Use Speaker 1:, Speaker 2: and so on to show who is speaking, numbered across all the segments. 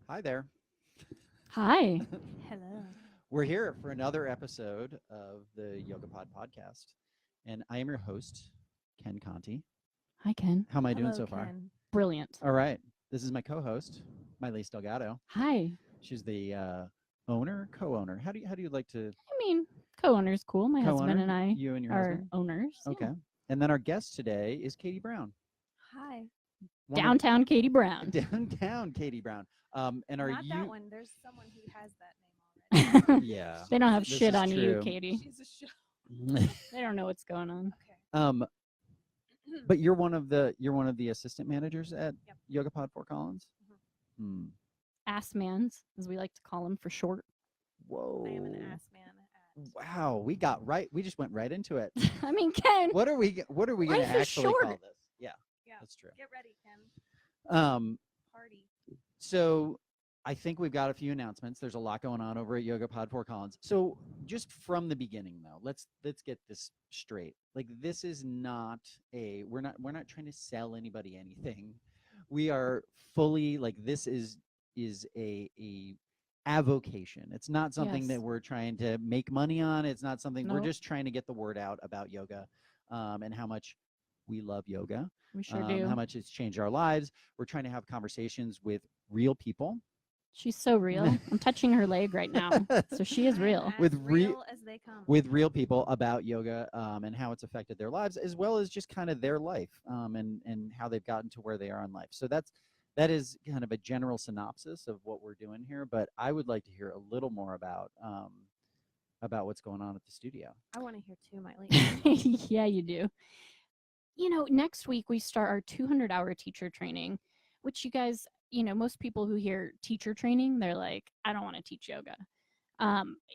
Speaker 1: Hi there.
Speaker 2: Hi.
Speaker 3: Hello.
Speaker 1: We're here for another episode of the Yoga Pod podcast. And I am your host, Ken Conti.
Speaker 2: Hi, Ken.
Speaker 1: How am I doing
Speaker 3: Hello,
Speaker 1: so far?
Speaker 3: Ken.
Speaker 2: Brilliant.
Speaker 1: All right. This is my co host, Miley Delgado.
Speaker 2: Hi.
Speaker 1: She's the owner, co owner. How do you like to
Speaker 2: I mean, co-owner's cool. My
Speaker 1: co
Speaker 2: husband
Speaker 1: owner?
Speaker 2: and I
Speaker 1: You and your
Speaker 2: are
Speaker 1: husband?
Speaker 2: owners. Yeah.
Speaker 1: Okay. And then our guest today is Katie Brown.
Speaker 3: Hi.
Speaker 1: One of-
Speaker 2: Downtown Katie Brown.
Speaker 1: Downtown Katie Brown. And are
Speaker 3: Not
Speaker 1: you?
Speaker 3: that one. There's someone who has that name already.
Speaker 1: Yeah.
Speaker 2: They don't have
Speaker 1: This
Speaker 2: shit
Speaker 1: is
Speaker 2: on you,
Speaker 1: true.
Speaker 2: Katie.
Speaker 3: She's a show.
Speaker 2: They don't know what's going on.
Speaker 3: Okay.
Speaker 1: But you're one of the assistant managers at
Speaker 3: Yep.
Speaker 1: Yoga Pod Fort Collins. Hmm.
Speaker 2: Ass mans, as we like to call them for short.
Speaker 1: Whoa!
Speaker 3: I am an ass man
Speaker 1: Wow, we just went right into it.
Speaker 2: I mean, Ken.
Speaker 1: What are we going to
Speaker 2: Life is
Speaker 1: actually
Speaker 2: short.
Speaker 1: call this? Yeah,
Speaker 3: Yeah.
Speaker 1: that's true.
Speaker 3: Get ready, Ken. Party.
Speaker 1: So I think we've got a few announcements. There's a lot going on over at Yoga Pod Fort Collins. So just from the beginning though, let's get this straight. Like this is not we're not trying to sell anybody anything. We are fully like this is a avocation. It's not something
Speaker 2: Yes.
Speaker 1: that we're trying to make money on. It's not something we're
Speaker 2: Nope.
Speaker 1: just trying to get the word out about yoga and how much we love yoga,
Speaker 2: We sure do.
Speaker 1: how much it's changed our lives. We're trying to have conversations with real people.
Speaker 2: She's so real. I'm touching her leg right now. So she is
Speaker 3: I am
Speaker 2: real.
Speaker 3: as
Speaker 1: With
Speaker 3: real as they come.
Speaker 1: with real people about yoga and how it's affected their lives, as well as just kind of their life and how they've gotten to where they are in life. So that is kind of a general synopsis of what we're doing here. But I would like to hear a little more about what's going on at the studio.
Speaker 3: I want to hear too, Miley.
Speaker 2: Yeah, you do. Next week we start our 200-hour teacher training, which you guys, most people who hear teacher training, they're like, I don't want to teach yoga.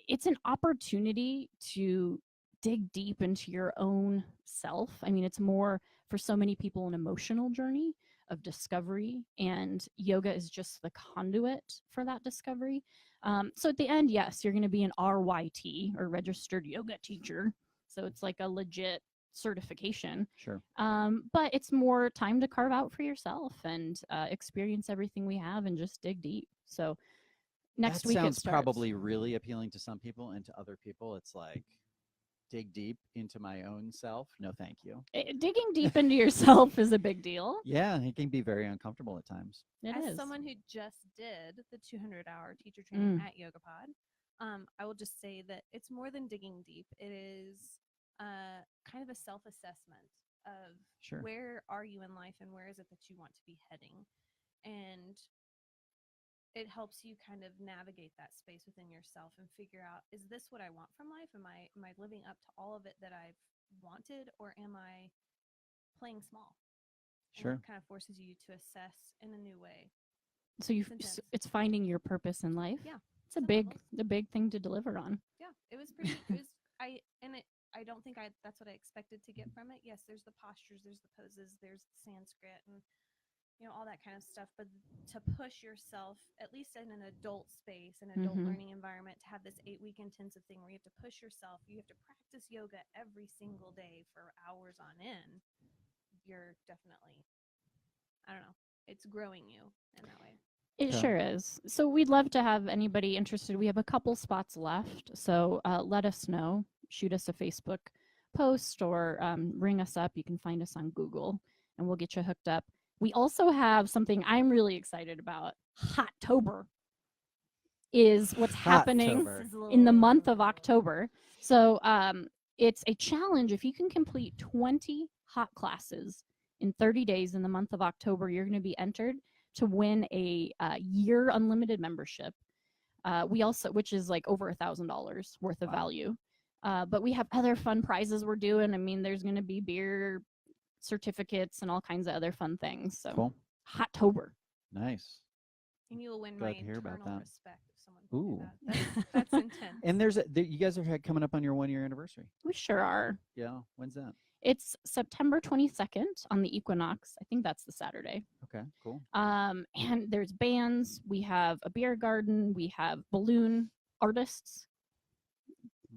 Speaker 2: It's an opportunity to dig deep into your own self. I mean, it's more for so many people an emotional journey of discovery, and yoga is just the conduit for that discovery. So at the end, yes, you're going to be an RYT or registered yoga teacher. So it's like a legit certification.
Speaker 1: Sure.
Speaker 2: But it's more time to carve out for yourself and experience everything we have and just dig deep. So next
Speaker 1: that
Speaker 2: week it
Speaker 1: sounds
Speaker 2: starts.
Speaker 1: probably really appealing to some people, and to other people it's like dig deep into my own self. No, thank you.
Speaker 2: Digging deep into yourself is a big deal.
Speaker 1: Yeah, it can be very uncomfortable at times.
Speaker 2: It
Speaker 3: As
Speaker 2: is.
Speaker 3: someone who just did the 200-hour teacher training
Speaker 2: Mm.
Speaker 3: at YogaPod, I will just say that it's more than digging deep. It is kind of a self-assessment of
Speaker 1: Sure.
Speaker 3: where are you in life and where is it that you want to be heading, and it helps you kind of navigate that space within yourself and figure out, is this what I want from life? Am I living up to all of it that I've wanted, or am I playing small? And
Speaker 1: Sure.
Speaker 3: it kind of forces you to assess in a new way.
Speaker 2: So it's finding your purpose in life.
Speaker 3: Yeah,
Speaker 2: It's a
Speaker 3: some
Speaker 2: big
Speaker 3: levels.
Speaker 2: the big thing to deliver on.
Speaker 3: Yeah, it was pretty. It was I don't think that's what I expected to get from it. Yes, there's the postures, there's the poses, there's the Sanskrit, and all that kind of stuff. But to push yourself, at least in an adult space, an adult
Speaker 2: Mhm.
Speaker 3: learning environment, to have this 8-week intensive thing where you have to push yourself, you have to practice yoga every single day for hours on end. You're definitely, I don't know, it's growing you in that way.
Speaker 2: It
Speaker 1: Okay.
Speaker 2: sure is. So we'd love to have anybody interested. We have a couple spots left. So let us know. Shoot us a Facebook post or ring us up. You can find us on Google and we'll get you hooked up. We also have something I'm really excited about. Hottober is what's happening
Speaker 1: Hottober.
Speaker 2: in the month of October. So it's a challenge. If you can complete 20 hot classes in 30 days in the month of October, you're going to be entered to win a year unlimited membership. We also, which is like over $1,000 worth of
Speaker 1: Wow.
Speaker 2: value. But we have other fun prizes we're doing. I mean, there's going to be beer certificates and all kinds of other fun things. So
Speaker 1: Cool.
Speaker 2: Hottober.
Speaker 1: Nice.
Speaker 3: And you will win
Speaker 1: Glad
Speaker 3: my
Speaker 1: to hear about
Speaker 3: internal
Speaker 1: that.
Speaker 3: respect if someone can
Speaker 1: Ooh.
Speaker 3: do that. That's intense.
Speaker 1: And you guys are coming up on your 1-year anniversary.
Speaker 2: We sure are.
Speaker 1: Yeah. When's that?
Speaker 2: It's September 22nd on the equinox. I think that's the Saturday.
Speaker 1: Okay. Cool.
Speaker 2: And there's bands. We have a beer garden. We have balloon artists.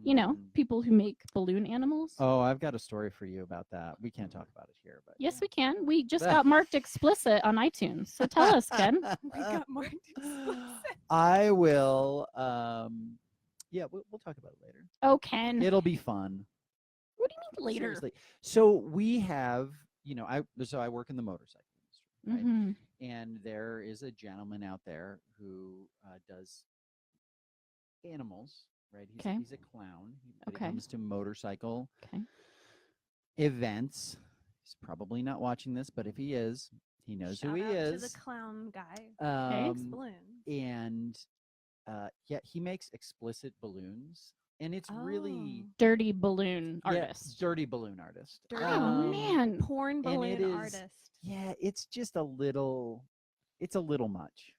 Speaker 2: You know,
Speaker 1: Mm.
Speaker 2: people who make balloon animals.
Speaker 1: Oh, I've got a story for you about that. We can't talk about it here, but
Speaker 2: Yes,
Speaker 1: yeah.
Speaker 2: we can. We just got marked explicit on iTunes. So tell us, Ken.
Speaker 3: We got marked explicit.
Speaker 1: I will. Yeah, we'll talk about it later.
Speaker 2: Oh, Ken.
Speaker 1: It'll be fun.
Speaker 2: What do you mean later?
Speaker 1: Seriously. So we have, I work in the motorcycle industry, right?
Speaker 2: Hmm.
Speaker 1: And there is a gentleman out there who does animals, right?
Speaker 2: Okay.
Speaker 1: He's a clown. But
Speaker 2: Okay.
Speaker 1: he comes to motorcycle
Speaker 2: Okay.
Speaker 1: events. He's probably not watching this, but if he is, he knows
Speaker 3: Shout
Speaker 1: who he
Speaker 3: out
Speaker 1: is.
Speaker 3: to the clown guy.
Speaker 2: Okay.
Speaker 3: Balloons.
Speaker 1: And yeah, he makes explicit balloons, and it's really
Speaker 2: Dirty balloon
Speaker 1: yeah,
Speaker 2: artist.
Speaker 1: dirty balloon artist.
Speaker 3: Dirty
Speaker 2: Oh,
Speaker 3: balloon.
Speaker 2: man.
Speaker 3: Porn
Speaker 1: and it
Speaker 3: balloon
Speaker 1: is-
Speaker 3: artist.
Speaker 1: Yeah, it's just a little. It's a little much.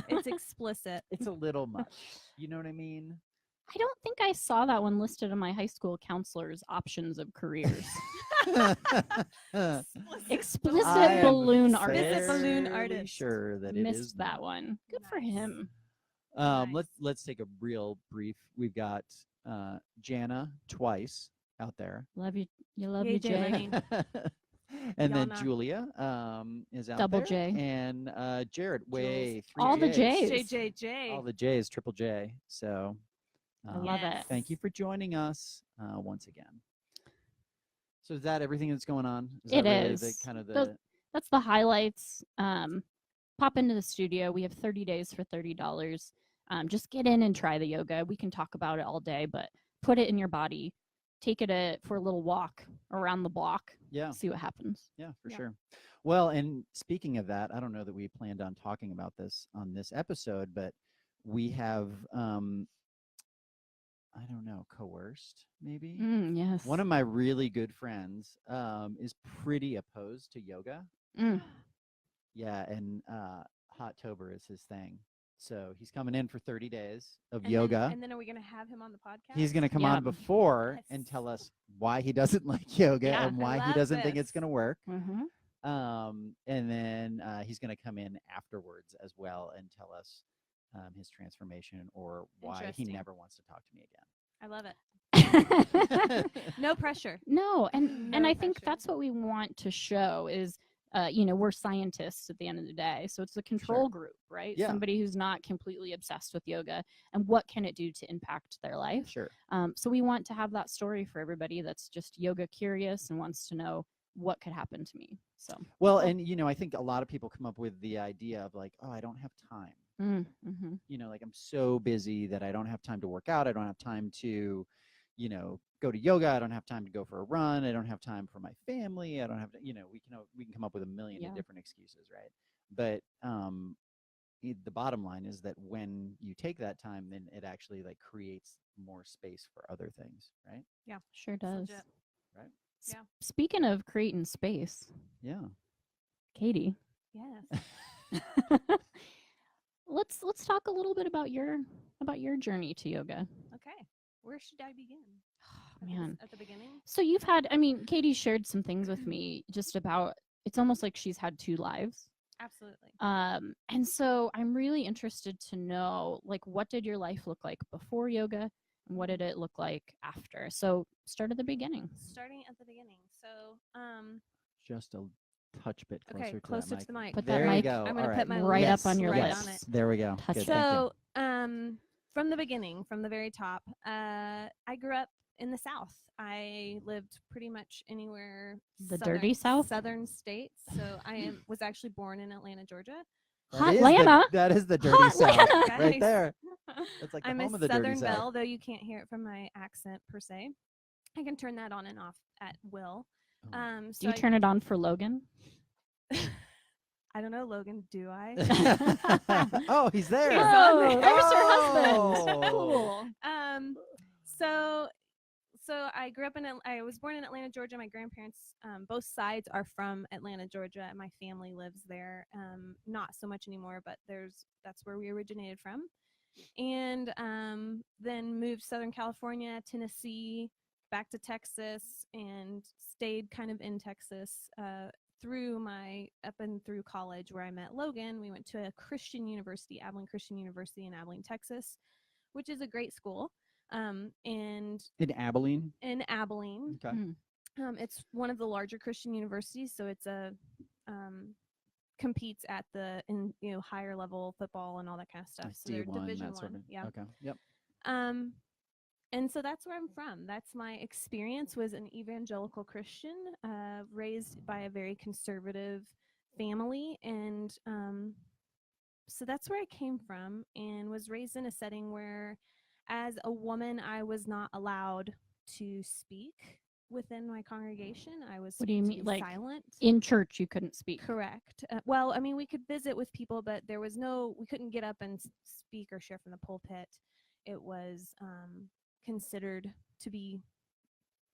Speaker 3: It's explicit.
Speaker 1: It's a little much. You know what I mean?
Speaker 2: I don't think I saw that one listed in my high school counselor's options of careers. Explicit
Speaker 1: I am
Speaker 2: balloon
Speaker 3: Explicit
Speaker 2: artist.
Speaker 3: balloon
Speaker 1: fairly
Speaker 3: artist.
Speaker 1: Sure that it is
Speaker 2: Missed that
Speaker 1: not.
Speaker 2: one. Good for
Speaker 3: Nice.
Speaker 2: him.
Speaker 3: Nice.
Speaker 1: Let's take a real brief. We've got Jana twice out there.
Speaker 2: Love you. You love
Speaker 3: Yay,
Speaker 2: me,
Speaker 3: Jay
Speaker 2: Jay.
Speaker 3: Lenny.
Speaker 1: And then
Speaker 3: Yana.
Speaker 1: Julia is out
Speaker 2: Double
Speaker 1: there.
Speaker 2: J.
Speaker 1: And Jared, way three
Speaker 2: All the
Speaker 1: J's.
Speaker 2: J's.
Speaker 3: JJJ.
Speaker 1: All the J's, triple J. So
Speaker 2: I love
Speaker 3: Yes.
Speaker 2: it.
Speaker 1: thank you for joining us once again. So is that everything that's going on?
Speaker 2: It
Speaker 1: that really
Speaker 2: is.
Speaker 1: The, kind of the
Speaker 2: Those- That's the highlights. Pop into the studio. We have 30 days for $30. Just get in and try the yoga. We can talk about it all day, but put it in your body. Take it for a little walk around the block.
Speaker 1: yeah.
Speaker 2: See what happens.
Speaker 1: Yeah, for
Speaker 3: Yeah.
Speaker 1: sure. Well, and speaking of that, I don't know that we planned on talking about this on this episode, but we have I don't know, coerced maybe.
Speaker 2: Yes.
Speaker 1: One of my really good friends is pretty opposed to yoga.
Speaker 2: Mm.
Speaker 1: Yeah, and Hottober is his thing. So he's coming in for 30 days of
Speaker 3: And
Speaker 1: yoga.
Speaker 3: Then, and then are we going to have him on the podcast?
Speaker 1: He's going to come
Speaker 2: Yeah.
Speaker 1: on before
Speaker 3: Yes.
Speaker 1: and tell us why he doesn't like yoga
Speaker 2: Yeah,
Speaker 1: and
Speaker 3: I
Speaker 1: why he
Speaker 3: love
Speaker 1: doesn't think it's
Speaker 3: this.
Speaker 1: going to work.
Speaker 2: Mhm.
Speaker 1: And then he's going to come in afterwards as well and tell us his transformation or why he
Speaker 3: Interesting.
Speaker 1: never wants to talk to me
Speaker 3: I love it.
Speaker 1: again.
Speaker 3: No pressure.
Speaker 2: No, and
Speaker 3: No
Speaker 2: I think
Speaker 3: pressure.
Speaker 2: that's what we want to show is we're scientists at the end of the day. So it's a control group, right?
Speaker 1: Yeah.
Speaker 2: Somebody who's not completely obsessed with yoga and what can it do to impact their life.
Speaker 1: Sure.
Speaker 2: So we want to have that story for everybody that's just yoga curious and wants to know what could happen to me. So
Speaker 1: Well, and I think a lot of people come up with the idea of like, oh, I don't have time.
Speaker 2: mm-hmm.
Speaker 1: Like I'm so busy that I don't have time to work out. I don't have time to, go to yoga. I don't have time to go for a run. I don't have time for my family. I don't have to, we can come up with a million
Speaker 2: Yeah.
Speaker 1: different excuses, right? But the bottom line is that when you take that time, then it actually like creates more space for other things, right?
Speaker 2: Sure
Speaker 3: It's
Speaker 2: does.
Speaker 3: legit.
Speaker 1: Right.
Speaker 3: Yeah.
Speaker 2: Speaking of creating space,
Speaker 1: Yeah.
Speaker 2: Katie,
Speaker 3: Yes.
Speaker 2: let's talk a little bit about your journey to yoga.
Speaker 3: Okay. Where should I begin?
Speaker 2: Oh, man.
Speaker 3: At the beginning?
Speaker 2: So Katie shared some things with me just about, it's almost like she's had two lives.
Speaker 3: Absolutely.
Speaker 2: And so I'm really interested to know, like, what did your life look like before yoga and what did it look like after? So start at the beginning.
Speaker 3: Starting at the beginning. So,
Speaker 1: Just a touch bit closer
Speaker 3: okay,
Speaker 1: to
Speaker 3: closer
Speaker 1: that
Speaker 3: to the mic.
Speaker 2: Put that
Speaker 1: There you
Speaker 2: mic
Speaker 1: go.
Speaker 3: I'm
Speaker 1: All
Speaker 3: gonna
Speaker 1: right.
Speaker 3: put my
Speaker 2: right
Speaker 3: lips
Speaker 2: up on your
Speaker 3: right
Speaker 2: lips.
Speaker 3: on it.
Speaker 1: There we go.
Speaker 2: Touch
Speaker 1: Good,
Speaker 2: it.
Speaker 1: thank you.
Speaker 3: So, from the beginning, from the very top, I grew up in the South. I lived pretty much anywhere.
Speaker 2: The dirty South?
Speaker 3: Southern states. So I was actually born in Atlanta, Georgia.
Speaker 1: That is
Speaker 2: Hotlanta.
Speaker 1: that is the dirty South
Speaker 2: Hotlanta.
Speaker 1: right
Speaker 3: Guys.
Speaker 1: there. That's like the
Speaker 3: I'm
Speaker 1: home
Speaker 3: a
Speaker 1: of the dirty
Speaker 3: Southern
Speaker 1: South.
Speaker 3: belle, though you can't hear it from my accent per se. I can turn that on and off at will.
Speaker 1: Oh.
Speaker 3: So
Speaker 2: Do you
Speaker 3: I-
Speaker 2: turn it on for Logan?
Speaker 3: I don't know, Logan. Do I?
Speaker 1: Oh, he's there.
Speaker 3: He's on there.
Speaker 2: there's her
Speaker 1: Oh.
Speaker 2: husband. Cool.
Speaker 3: So I grew up I was born in Atlanta, Georgia. My grandparents, both sides are from Atlanta, Georgia, and my family lives there. Not so much anymore, but that's where we originated from. And then moved to Southern California, Tennessee, back to Texas, and stayed kind of in Texas up and through college, where I met Logan. We went to a Christian university, Abilene Christian University in Abilene, Texas, which is a great school. And
Speaker 1: In Abilene.
Speaker 3: in Abilene.
Speaker 1: Okay.
Speaker 2: Mm.
Speaker 3: It's one of the larger Christian universities, so it's a competes at the higher level football and all that kind of stuff.
Speaker 1: Like
Speaker 3: So they're
Speaker 1: D1,
Speaker 3: Division
Speaker 1: that sort
Speaker 3: One.
Speaker 1: of.
Speaker 3: Yeah.
Speaker 1: Okay. Yep.
Speaker 3: Um, and so that's where I'm from. That's my experience. Was an evangelical Christian, raised by a very conservative family, and so that's where I came from, and was raised in a setting where, as a woman, I was not allowed to speak within my congregation. I was
Speaker 2: What do you
Speaker 3: to
Speaker 2: mean?
Speaker 3: be
Speaker 2: Like
Speaker 3: silent.
Speaker 2: in church, you couldn't speak.
Speaker 3: Correct. Well, I mean, we could visit with people, but there was we couldn't get up and speak or share from the pulpit. It was considered to be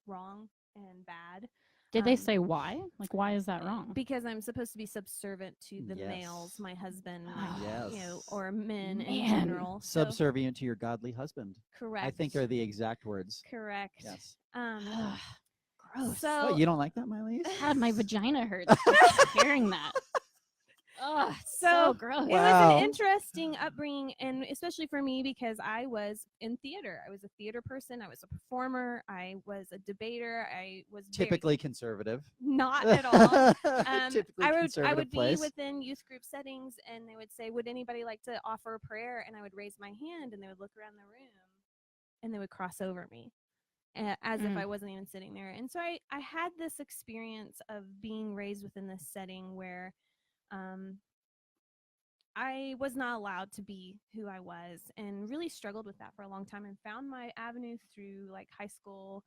Speaker 3: wrong and bad.
Speaker 2: Did they say why? Like, why is that wrong?
Speaker 3: Because I'm supposed to be subservient to the males,
Speaker 1: Yes.
Speaker 3: my husband,
Speaker 1: Yes.
Speaker 3: or men in
Speaker 2: Man.
Speaker 3: general. So,
Speaker 1: Subservient to your godly husband.
Speaker 3: correct.
Speaker 1: I think are the exact words.
Speaker 3: correct.
Speaker 1: Yes.
Speaker 2: Gross.
Speaker 3: So
Speaker 1: What, you don't like that, Miley?
Speaker 2: God, my vagina hurts just hearing that. Ugh, so gross.
Speaker 3: It was
Speaker 1: Wow.
Speaker 3: an interesting upbringing, and especially for me because I was in theater. I was a theater person. I was a performer. I was a debater. I was
Speaker 1: Typically conservative.
Speaker 3: not at all.
Speaker 1: Typically
Speaker 3: I
Speaker 1: conservative
Speaker 3: would
Speaker 1: place.
Speaker 3: be within youth group settings, and they would say, "Would anybody like to offer a prayer?" And I would raise my hand, and they would look around the room, and they would cross over me, as if I wasn't even sitting there. And so I had this experience of being raised within this setting where I was not allowed to be who I was, and really struggled with that for a long time, and found my avenue through like high school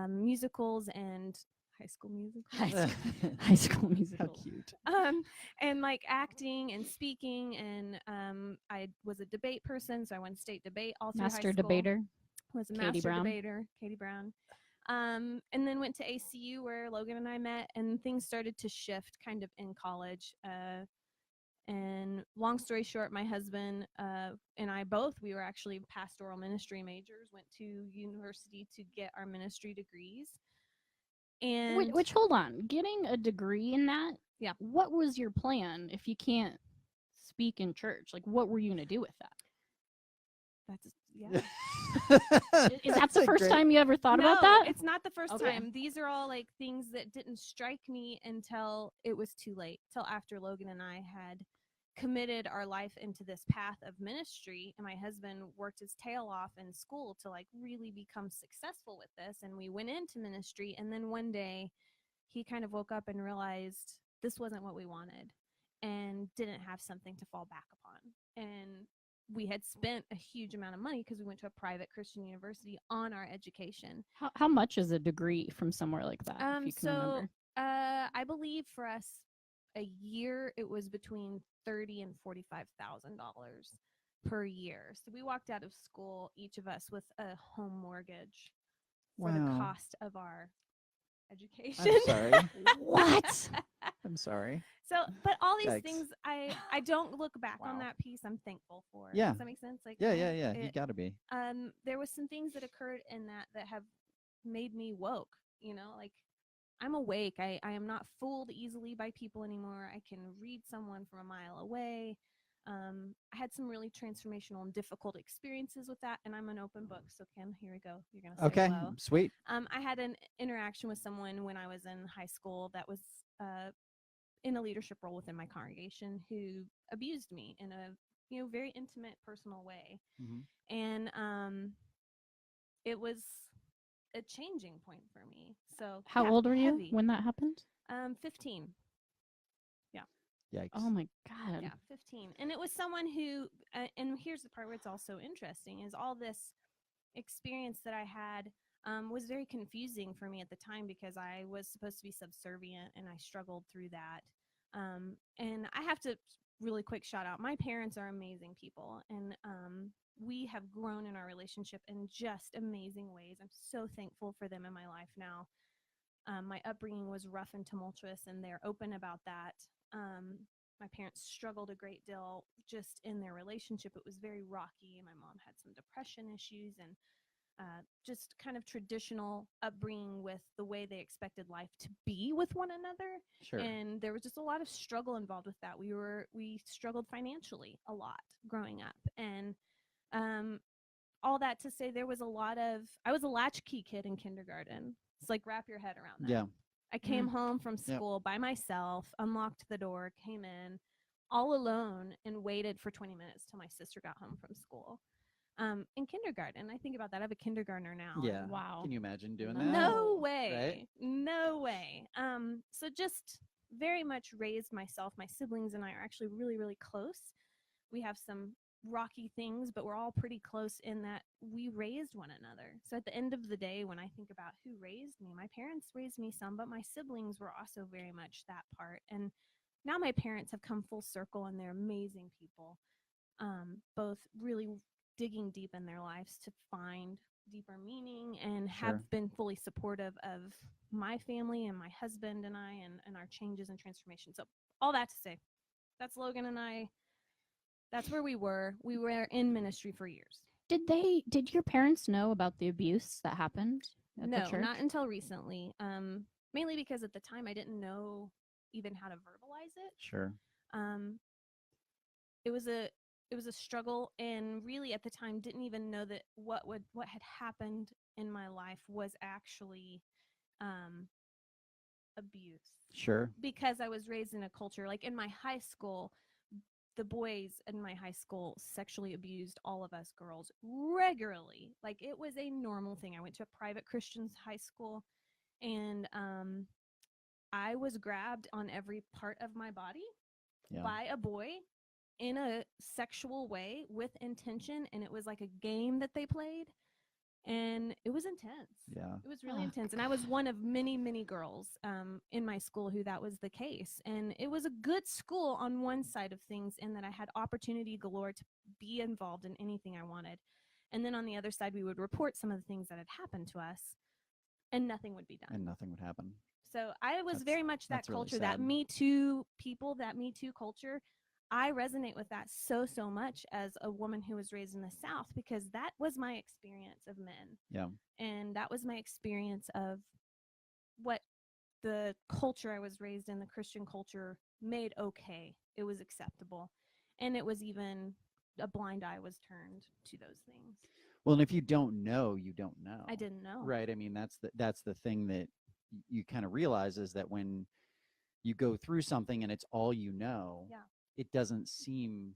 Speaker 3: musicals and high school musicals.
Speaker 2: High School
Speaker 1: How
Speaker 2: Musical.
Speaker 1: cute.
Speaker 3: And like acting and speaking, and I was a debate person, so I won state debate all through high
Speaker 2: Master
Speaker 3: school.
Speaker 2: debater.
Speaker 3: Was a
Speaker 2: Katie
Speaker 3: master
Speaker 2: Brown.
Speaker 3: debater, Katie Brown. And then went to ACU where Logan and I met, and things started to shift kind of in college. And long story short, my husband and I both, we were actually pastoral ministry majors, went to university to get our ministry degrees. And
Speaker 2: Which, hold on, getting a degree in that.
Speaker 3: Yeah.
Speaker 2: What was your plan if you can't speak in church? Like, what were you gonna do with that?
Speaker 3: that's, yeah.
Speaker 2: Is that the first
Speaker 1: great-
Speaker 2: time you ever thought
Speaker 3: No,
Speaker 2: about that?
Speaker 3: it's not the first
Speaker 2: Okay.
Speaker 3: time. These are all like things that didn't strike me until it was too late, till after Logan and I had committed our life into this path of ministry, and my husband worked his tail off in school to like really become successful with this, and we went into ministry, and then one day he kind of woke up and realized this wasn't what we wanted, and didn't have something to fall back upon. And we had spent a huge amount of money because we went to a private Christian university on our education.
Speaker 2: How much is a degree from somewhere like that? If you can remember.
Speaker 3: I believe for us a year it was between $30,000 and $45,000 per year. So we walked out of school, each of us, with a home mortgage for the
Speaker 1: Wow.
Speaker 3: cost of our education.
Speaker 1: I'm sorry.
Speaker 2: What?
Speaker 1: I'm sorry.
Speaker 3: So, but all these
Speaker 1: Yikes.
Speaker 3: things, I don't look back on
Speaker 1: Wow.
Speaker 3: that piece. I'm thankful for.
Speaker 1: Yeah.
Speaker 3: Does that make sense? Like,
Speaker 1: Yeah. You
Speaker 3: it-
Speaker 1: gotta be.
Speaker 3: there was some things that occurred in that have made me woke. Like I'm awake. I am not fooled easily by people anymore. I can read someone from a mile away. I had some really transformational and difficult experiences with that, and I'm an open book. So Ken, here we go. You're gonna say
Speaker 1: Okay.
Speaker 3: hello.
Speaker 1: Sweet.
Speaker 3: I had an interaction with someone when I was in high school that was in a leadership role within my congregation who abused me in a very intimate, personal way,
Speaker 1: Mhm.
Speaker 3: and it was a changing point for me. So
Speaker 2: How
Speaker 3: yeah,
Speaker 2: old were you
Speaker 3: heavy.
Speaker 2: when that happened?
Speaker 3: 15.
Speaker 1: Yikes.
Speaker 2: Oh my God.
Speaker 3: Yeah, 15. And it was someone who, and here's the part where it's also interesting, is all this experience that I had was very confusing for me at the time because I was supposed to be subservient, and I struggled through that. And I have to really quick shout out, my parents are amazing people, and we have grown in our relationship in just amazing ways. I'm so thankful for them in my life now. My upbringing was rough and tumultuous, and they're open about that. My parents struggled a great deal just in their relationship. It was very rocky. My mom had some depression issues, and just kind of traditional upbringing with the way they expected life to be with one another.
Speaker 1: Sure.
Speaker 3: And there was just a lot of struggle involved with that. We struggled financially a lot growing up, and all that to say there was a lot of, I was a latchkey kid in kindergarten. It's like, wrap your head around that.
Speaker 1: Yeah.
Speaker 3: I came home from school by myself, unlocked the door, came in all alone, and waited for 20 minutes till my sister got home from school. In kindergarten, I think about that. I have a kindergartner now.
Speaker 1: Yeah.
Speaker 2: Wow.
Speaker 1: Can you imagine doing
Speaker 2: No.
Speaker 1: that?
Speaker 3: No way.
Speaker 1: Right?
Speaker 3: No way. So just very much raised myself. My siblings and I are actually really, really close. We have some rocky things, but we're all pretty close in that we raised one another. So at the end of the day, when I think about who raised me, my parents raised me some, but my siblings were also very much that part. And now my parents have come full circle and they're amazing people, both really digging deep in their lives to find deeper meaning and
Speaker 1: Sure.
Speaker 3: have been fully supportive of my family and my husband and I and our changes and transformations. So all that to say, that's Logan and I. That's where we were. We were in ministry for years.
Speaker 2: Did your parents know about the abuse that happened at the
Speaker 3: No,
Speaker 2: church?
Speaker 3: not until recently. Mainly because at the time I didn't know even how to verbalize it.
Speaker 1: Sure.
Speaker 3: It was a struggle, and really at the time didn't even know that what had happened in my life was actually abuse.
Speaker 1: Sure.
Speaker 3: Because I was raised in a culture, like in my high school, the boys in my high school sexually abused all of us girls regularly. Like it was a normal thing. I went to a private Christian high school, and I was grabbed on every part of my body
Speaker 1: Yeah.
Speaker 3: by a boy in a sexual way with intention, and it was like a game that they played, and it was intense.
Speaker 1: Yeah.
Speaker 3: It was really
Speaker 2: Ugh.
Speaker 3: intense, and I was one of many, many girls in my school who that was the case. And it was a good school on one side of things in that I had opportunity galore to be involved in anything I wanted, and then on the other side we would report some of the things that had happened to us, and nothing would be done.
Speaker 1: And nothing would happen.
Speaker 3: So I was
Speaker 1: That's-
Speaker 3: very much that
Speaker 1: that's really
Speaker 3: culture, that
Speaker 1: sad.
Speaker 3: Me Too people, that Me Too culture. I resonate with that so much as a woman who was raised in the South, because that was my experience of men.
Speaker 1: Yeah.
Speaker 3: And that was my experience of what the culture I was raised in, the Christian culture, made okay. It was acceptable. And it was even a blind eye was turned to those things.
Speaker 1: Well, and if you don't know, you don't know.
Speaker 3: I didn't know.
Speaker 1: Right. I mean, that's the thing that you kind of realize is that when you go through something and it's all you know,
Speaker 3: Yeah.
Speaker 1: it doesn't seem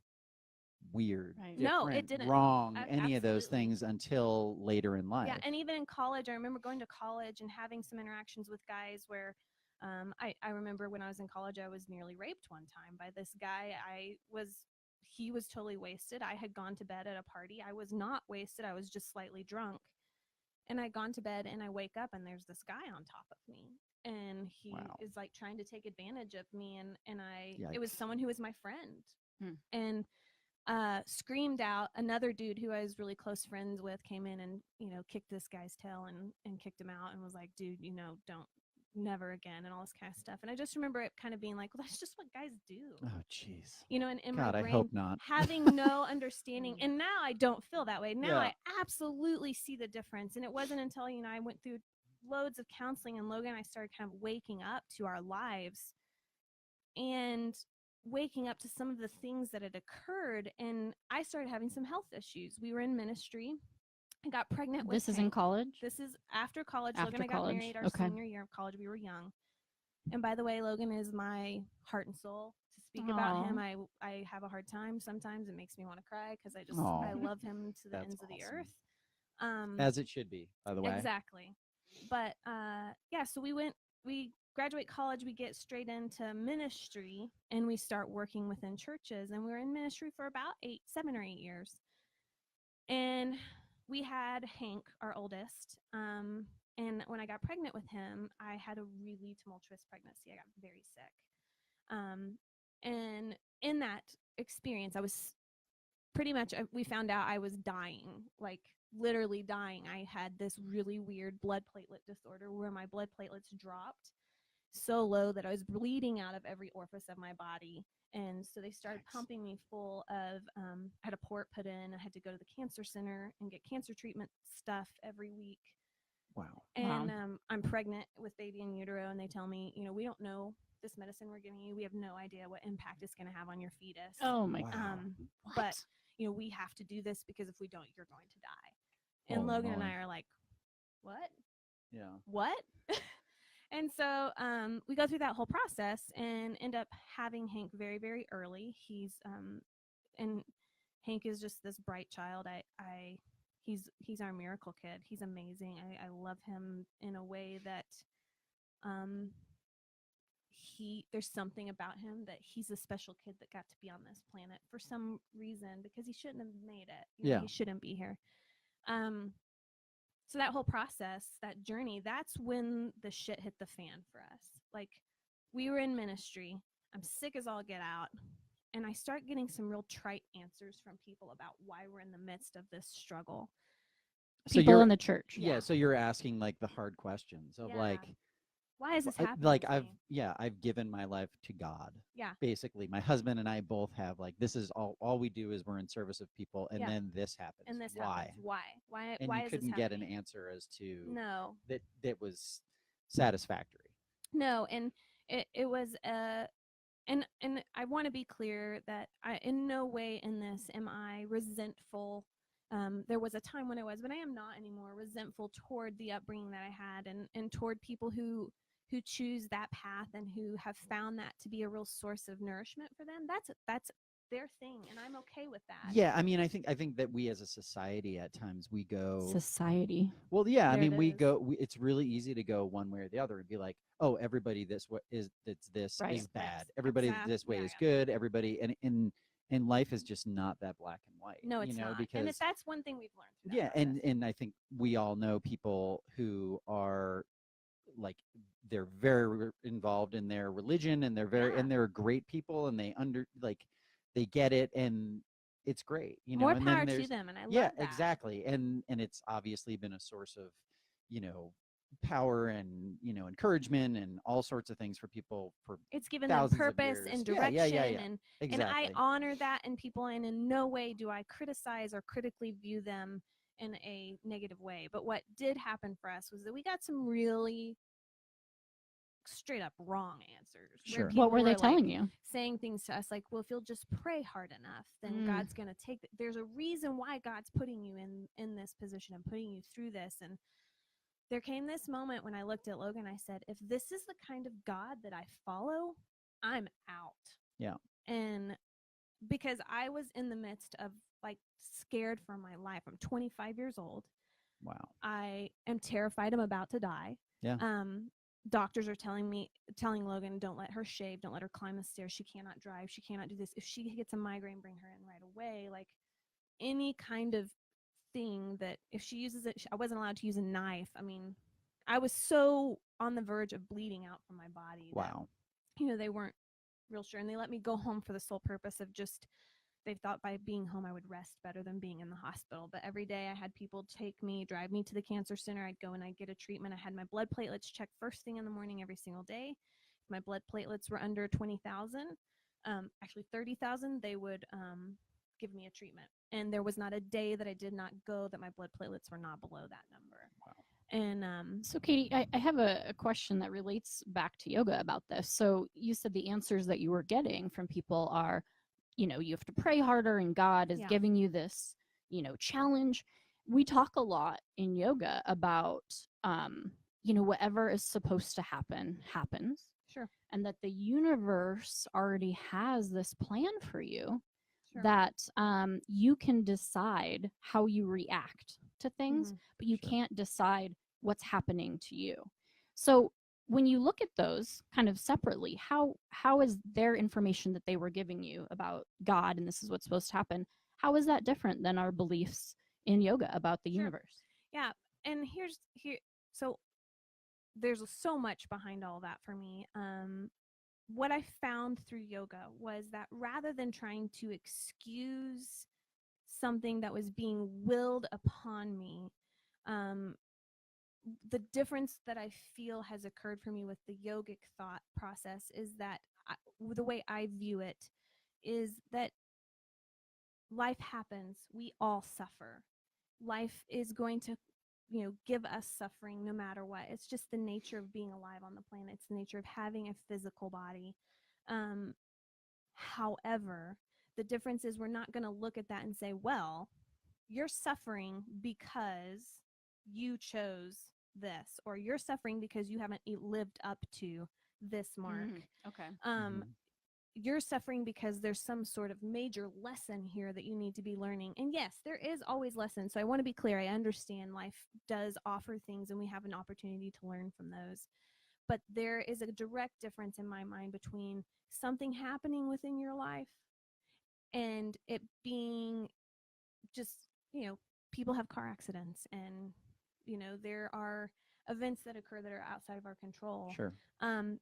Speaker 1: weird,
Speaker 2: Right.
Speaker 3: No, it
Speaker 1: different,
Speaker 3: didn't.
Speaker 1: wrong, any of those
Speaker 3: Absolutely.
Speaker 1: things until later in life.
Speaker 3: Yeah, and even in college, I remember going to college and having some interactions with guys where I remember when I was in college, I was nearly raped one time by this guy. He was totally wasted. I had gone to bed at a party. I was not wasted. I was just slightly drunk. And I'd gone to bed and I wake up and there's this guy on top of me. And he
Speaker 1: Wow.
Speaker 3: is like trying to take advantage of me. And it was
Speaker 1: Yikes.
Speaker 3: someone who was my friend.
Speaker 2: Hmm.
Speaker 3: And screamed out. Another dude who I was really close friends with came in and, kicked this guy's tail and kicked him out and was like, dude, don't, never again, and all this kind of stuff. And I just remember it kind of being like, well, that's just what guys do.
Speaker 1: Oh, jeez.
Speaker 3: And in
Speaker 1: God,
Speaker 3: my
Speaker 1: I
Speaker 3: brain,
Speaker 1: hope not.
Speaker 3: having no understanding. And now I don't feel that way. Now
Speaker 1: Yeah.
Speaker 3: I absolutely see the difference. And it wasn't until, I went through loads of counseling, and Logan and I started kind of waking up to our lives and waking up to some of the things that had occurred. And I started having some health issues. We were in ministry. I got pregnant with
Speaker 2: This is in
Speaker 3: Hank.
Speaker 2: college?
Speaker 3: This is after college.
Speaker 2: After
Speaker 3: Logan and I
Speaker 2: college.
Speaker 3: got married our
Speaker 2: Okay.
Speaker 3: senior year of college. We were young. And by the way, Logan is my heart and soul. To speak about him,
Speaker 2: Aw.
Speaker 3: I have a hard time. Sometimes it makes me want to cry because I
Speaker 1: Aw.
Speaker 3: love him to the
Speaker 1: That's
Speaker 3: ends of the
Speaker 1: awesome.
Speaker 3: earth.
Speaker 1: As it should be, by the way.
Speaker 3: Exactly. But so we graduate college, we get straight into ministry, and we start working within churches. And we were in ministry for about 7 or 8 years. And we had Hank, our oldest. And when I got pregnant with him, I had a really tumultuous pregnancy. I got very sick. And in that experience, I was pretty much, we found out I was dying, like literally dying. I had this really weird blood platelet disorder where my blood platelets dropped so low that I was bleeding out of every orifice of my body. And so they started
Speaker 1: Yikes.
Speaker 3: pumping me full of, I had a port put in. I had to go to the cancer center and get cancer treatment stuff every week.
Speaker 1: Wow.
Speaker 3: And I'm pregnant with baby in utero, and they tell me, we don't know this medicine we're giving you. We have no idea what impact it's going to have on your fetus.
Speaker 2: Oh my
Speaker 1: Wow.
Speaker 2: god.
Speaker 3: But we have to do this because if we don't, you're going to die. And
Speaker 1: Holy
Speaker 3: Logan and
Speaker 1: moly.
Speaker 3: I are like, what?
Speaker 1: Yeah.
Speaker 3: What? And so we go through that whole process and end up having Hank very, very early. And Hank is just this bright child. He's our miracle kid. He's amazing. I love him in a way that um, there's something about him that he's a special kid that got to be on this planet for some reason, because he shouldn't have made it.
Speaker 1: Yeah.
Speaker 3: He shouldn't be here. Um, so that whole process, that journey, that's when the shit hit the fan for us. Like, we were in ministry. I'm sick as all get out. And I start getting some real trite answers from people about why we're in the midst of this struggle.
Speaker 1: So
Speaker 2: People
Speaker 1: you're
Speaker 2: in the church.
Speaker 1: yeah, so you're asking like the hard questions of
Speaker 3: Yeah.
Speaker 1: like
Speaker 3: Why is this happening?
Speaker 1: like
Speaker 3: to me?
Speaker 1: I've given my life to God.
Speaker 3: Yeah.
Speaker 1: Basically, my husband and I both have like this is all we do is we're in service of people, and
Speaker 3: Yeah.
Speaker 1: then this happens.
Speaker 3: And this
Speaker 1: Why?
Speaker 3: happens. Why?
Speaker 1: And
Speaker 3: Why
Speaker 1: you
Speaker 3: is
Speaker 1: couldn't
Speaker 3: this
Speaker 1: get an
Speaker 3: happening?
Speaker 1: answer as to
Speaker 3: No.
Speaker 1: that was satisfactory.
Speaker 3: No, and it was and I want to be clear that I in no way in this am I resentful. There was a time when I was, but I am not anymore, resentful toward the upbringing that I had, and toward people who choose that path and who have found that to be a real source of nourishment for them. That's their thing, and I'm okay with that.
Speaker 1: Yeah, I mean, I think that we as a society at times we go
Speaker 2: Society.
Speaker 1: well. Yeah, I
Speaker 3: There
Speaker 1: mean,
Speaker 3: it
Speaker 1: we
Speaker 3: is.
Speaker 1: go. It's really easy to go one way or the other and be like, oh, everybody that's this
Speaker 2: Right.
Speaker 1: is bad.
Speaker 3: Yes,
Speaker 1: Everybody
Speaker 3: exact-
Speaker 1: this way
Speaker 3: yeah,
Speaker 1: is
Speaker 3: yeah.
Speaker 1: good. Everybody and life is just not that black and white.
Speaker 3: No, it's not.
Speaker 1: Because
Speaker 3: And that's one thing we've learned through that
Speaker 1: yeah,
Speaker 3: process.
Speaker 1: and I think we all know people who are like they're very involved in their religion, and
Speaker 3: Yeah.
Speaker 1: they're great people, and they get it, and it's great,
Speaker 3: More
Speaker 1: and
Speaker 3: power
Speaker 1: then
Speaker 3: to
Speaker 1: there's
Speaker 3: them, and I love
Speaker 1: yeah,
Speaker 3: that.
Speaker 1: exactly, and it's obviously been a source of power and encouragement and all sorts of things for people for
Speaker 3: It's given them
Speaker 1: thousands of
Speaker 3: purpose
Speaker 1: years.
Speaker 3: and
Speaker 1: Yeah,
Speaker 3: direction,
Speaker 1: yeah, yeah,
Speaker 3: and
Speaker 1: exactly.
Speaker 3: I honor that in people, and in no way do I criticize or critically view them in a negative way. But what did happen for us was that we got some really straight up wrong answers.
Speaker 1: Sure.
Speaker 3: Where people
Speaker 2: What were they telling
Speaker 3: like,
Speaker 2: you?
Speaker 3: saying things to us like, well, if you'll just pray hard enough, then
Speaker 2: Mm.
Speaker 3: God's going to take there's a reason why God's putting you in this position and putting you through this. And there came this moment when I looked at Logan, I said, if this is the kind of God that I follow, I'm out.
Speaker 1: Yeah.
Speaker 3: And because I was in the midst of like scared for my life. I'm 25 years old.
Speaker 1: Wow.
Speaker 3: I am terrified I'm about to die.
Speaker 1: Yeah.
Speaker 3: Doctors are telling Logan, don't let her shave, don't let her climb the stairs. She cannot drive. She cannot do this. If she gets a migraine, bring her in right away. Like any kind of thing that if she uses it, I wasn't allowed to use a knife. I mean, I was so on the verge of bleeding out from my body.
Speaker 1: Wow.
Speaker 3: That, they weren't real sure. And they let me go home for the sole purpose of just, they thought by being home I would rest better than being in the hospital. But every day I had people drive me to the cancer center. I'd go and I'd get a treatment. I had my blood platelets checked first thing in the morning every single day. If my blood platelets were under 20,000, actually 30,000, they would give me a treatment. And there was not a day that I did not go that my blood platelets were not below that number.
Speaker 1: Wow.
Speaker 3: And
Speaker 2: So, Katie, I have a question that relates back to yoga about this. So, you said the answers that you were getting from people are, you have to pray harder, and God is
Speaker 3: Yeah.
Speaker 2: giving you this, challenge. We talk a lot in yoga about, whatever is supposed to happen happens,
Speaker 3: sure,
Speaker 2: and that the universe already has this plan for you.
Speaker 3: sure.
Speaker 2: That you can decide how you react to things,
Speaker 3: Mhm.
Speaker 2: but you
Speaker 1: Sure.
Speaker 2: can't decide what's happening to you. So when you look at those kind of separately, how is their information that they were giving you about God and this is what's supposed to happen, how is that different than our beliefs in yoga about the
Speaker 3: Sure.
Speaker 2: universe?
Speaker 3: Yeah. And so there's so much behind all that for me. What I found through yoga was that rather than trying to excuse something that was being willed upon me, the difference that I feel has occurred for me with the yogic thought process is that the way I view it is that life happens. We all suffer. Life is going to give us suffering no matter what. It's just the nature of being alive on the planet. It's the nature of having a physical body. However, the difference is we're not going to look at that and say, well, you're suffering because you chose this, or you're suffering because you haven't lived up to this mark.
Speaker 2: Okay.
Speaker 3: Um,
Speaker 1: Mhm.
Speaker 3: you're suffering because there's some sort of major lesson here that you need to be learning. And yes, there is always lessons. So I want to be clear. I understand life does offer things and we have an opportunity to learn from those. But there is a direct difference in my mind between something happening within your life and it being just, people have car accidents, and, there are events that occur that are outside of our control.
Speaker 1: Sure.
Speaker 3: Um,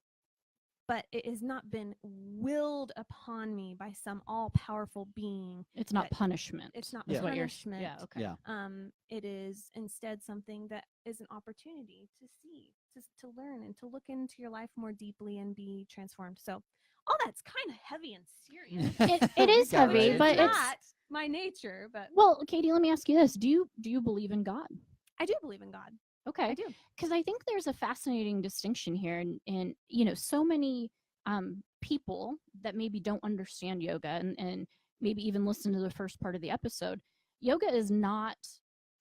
Speaker 3: but it has not been willed upon me by some all-powerful being.
Speaker 2: It's not
Speaker 3: that-
Speaker 2: punishment.
Speaker 3: It's not
Speaker 1: Yeah.
Speaker 2: is what you're
Speaker 3: punishment.
Speaker 2: Yeah. Okay.
Speaker 1: Yeah.
Speaker 3: It is instead something that is an opportunity to see, to learn, and to look into your life more deeply and be transformed. So all that's kind of heavy and serious.
Speaker 2: It
Speaker 1: We
Speaker 2: is
Speaker 1: got
Speaker 2: heavy,
Speaker 1: right
Speaker 2: but
Speaker 1: into it.
Speaker 2: it's
Speaker 3: not my nature, but
Speaker 2: well, Katie. Let me ask you this: Do you believe in God?
Speaker 3: I do believe in God.
Speaker 2: Okay.
Speaker 3: I do.
Speaker 2: Because I think there's a fascinating distinction here, and so many people that maybe don't understand yoga, and maybe even listen to the first part of the episode. Yoga is not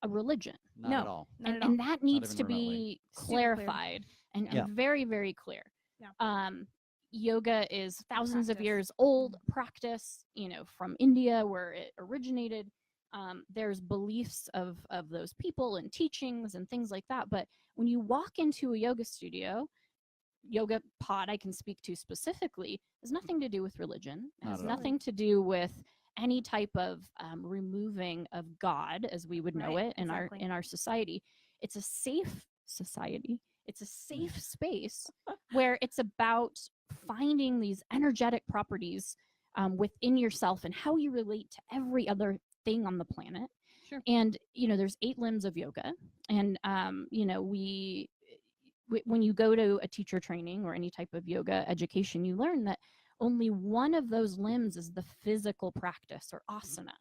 Speaker 2: a religion,
Speaker 1: Not
Speaker 3: No.
Speaker 1: at all.
Speaker 3: Not at all.
Speaker 2: and that needs
Speaker 1: even
Speaker 2: to
Speaker 1: remotely.
Speaker 2: be
Speaker 3: Super clear.
Speaker 2: clarified and
Speaker 1: Yeah.
Speaker 2: very, very clear.
Speaker 3: Yeah.
Speaker 2: Yoga is thousands of
Speaker 3: Practice.
Speaker 2: years old practice, from India where it originated. There's beliefs of those people and teachings and things like that. But when you walk into a yoga studio, yoga pod I can speak to specifically, has nothing to do with religion. It
Speaker 1: Not
Speaker 2: has
Speaker 1: at all.
Speaker 2: nothing to do with any type of removing of God as we would know
Speaker 3: Right,
Speaker 2: it in
Speaker 3: exactly.
Speaker 2: our society. It's a safe society. It's a safe space where it's about finding these energetic properties within yourself and how you relate to every other thing on the planet.
Speaker 3: Sure.
Speaker 2: And there's 8 limbs of yoga, and when you go to a teacher training or any type of yoga education, you learn that only one of those limbs is the physical practice or asana,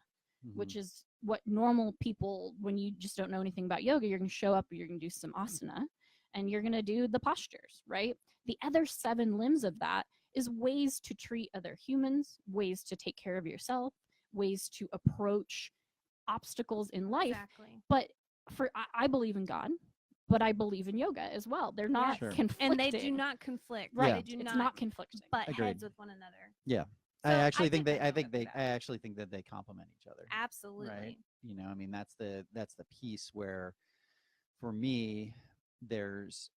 Speaker 1: Mhm.
Speaker 2: which is what normal people, when you just don't know anything about yoga, you're going to show up, you're going to do some asana, and you're going to do the postures, right? The other 7 limbs of that is ways to treat other humans, ways to take care of yourself, ways to approach obstacles in life.
Speaker 3: Exactly.
Speaker 2: But I believe in God, but I believe in yoga as well. They're not
Speaker 1: Sure.
Speaker 2: conflicting.
Speaker 3: And they do not conflict.
Speaker 2: Right.
Speaker 3: They do
Speaker 2: It's
Speaker 3: not,
Speaker 2: not conflicting.
Speaker 3: butt
Speaker 1: Agreed.
Speaker 3: heads with one another.
Speaker 1: Yeah.
Speaker 3: So
Speaker 1: I actually think
Speaker 3: get
Speaker 1: they. I
Speaker 3: that
Speaker 1: think they.
Speaker 3: yoga
Speaker 1: I actually think that they complement each other.
Speaker 3: Absolutely.
Speaker 1: Right. I mean, that's the piece where, for me, there's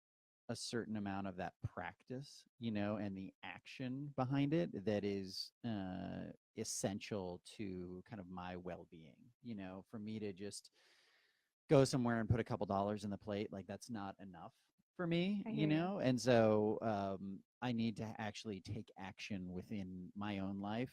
Speaker 1: a certain amount of that practice, and the action behind it that is essential to kind of my well-being. For me to just go somewhere and put a couple dollars in the plate, like that's not enough for me,
Speaker 3: I hear you.
Speaker 1: And so I need to actually take action within my own life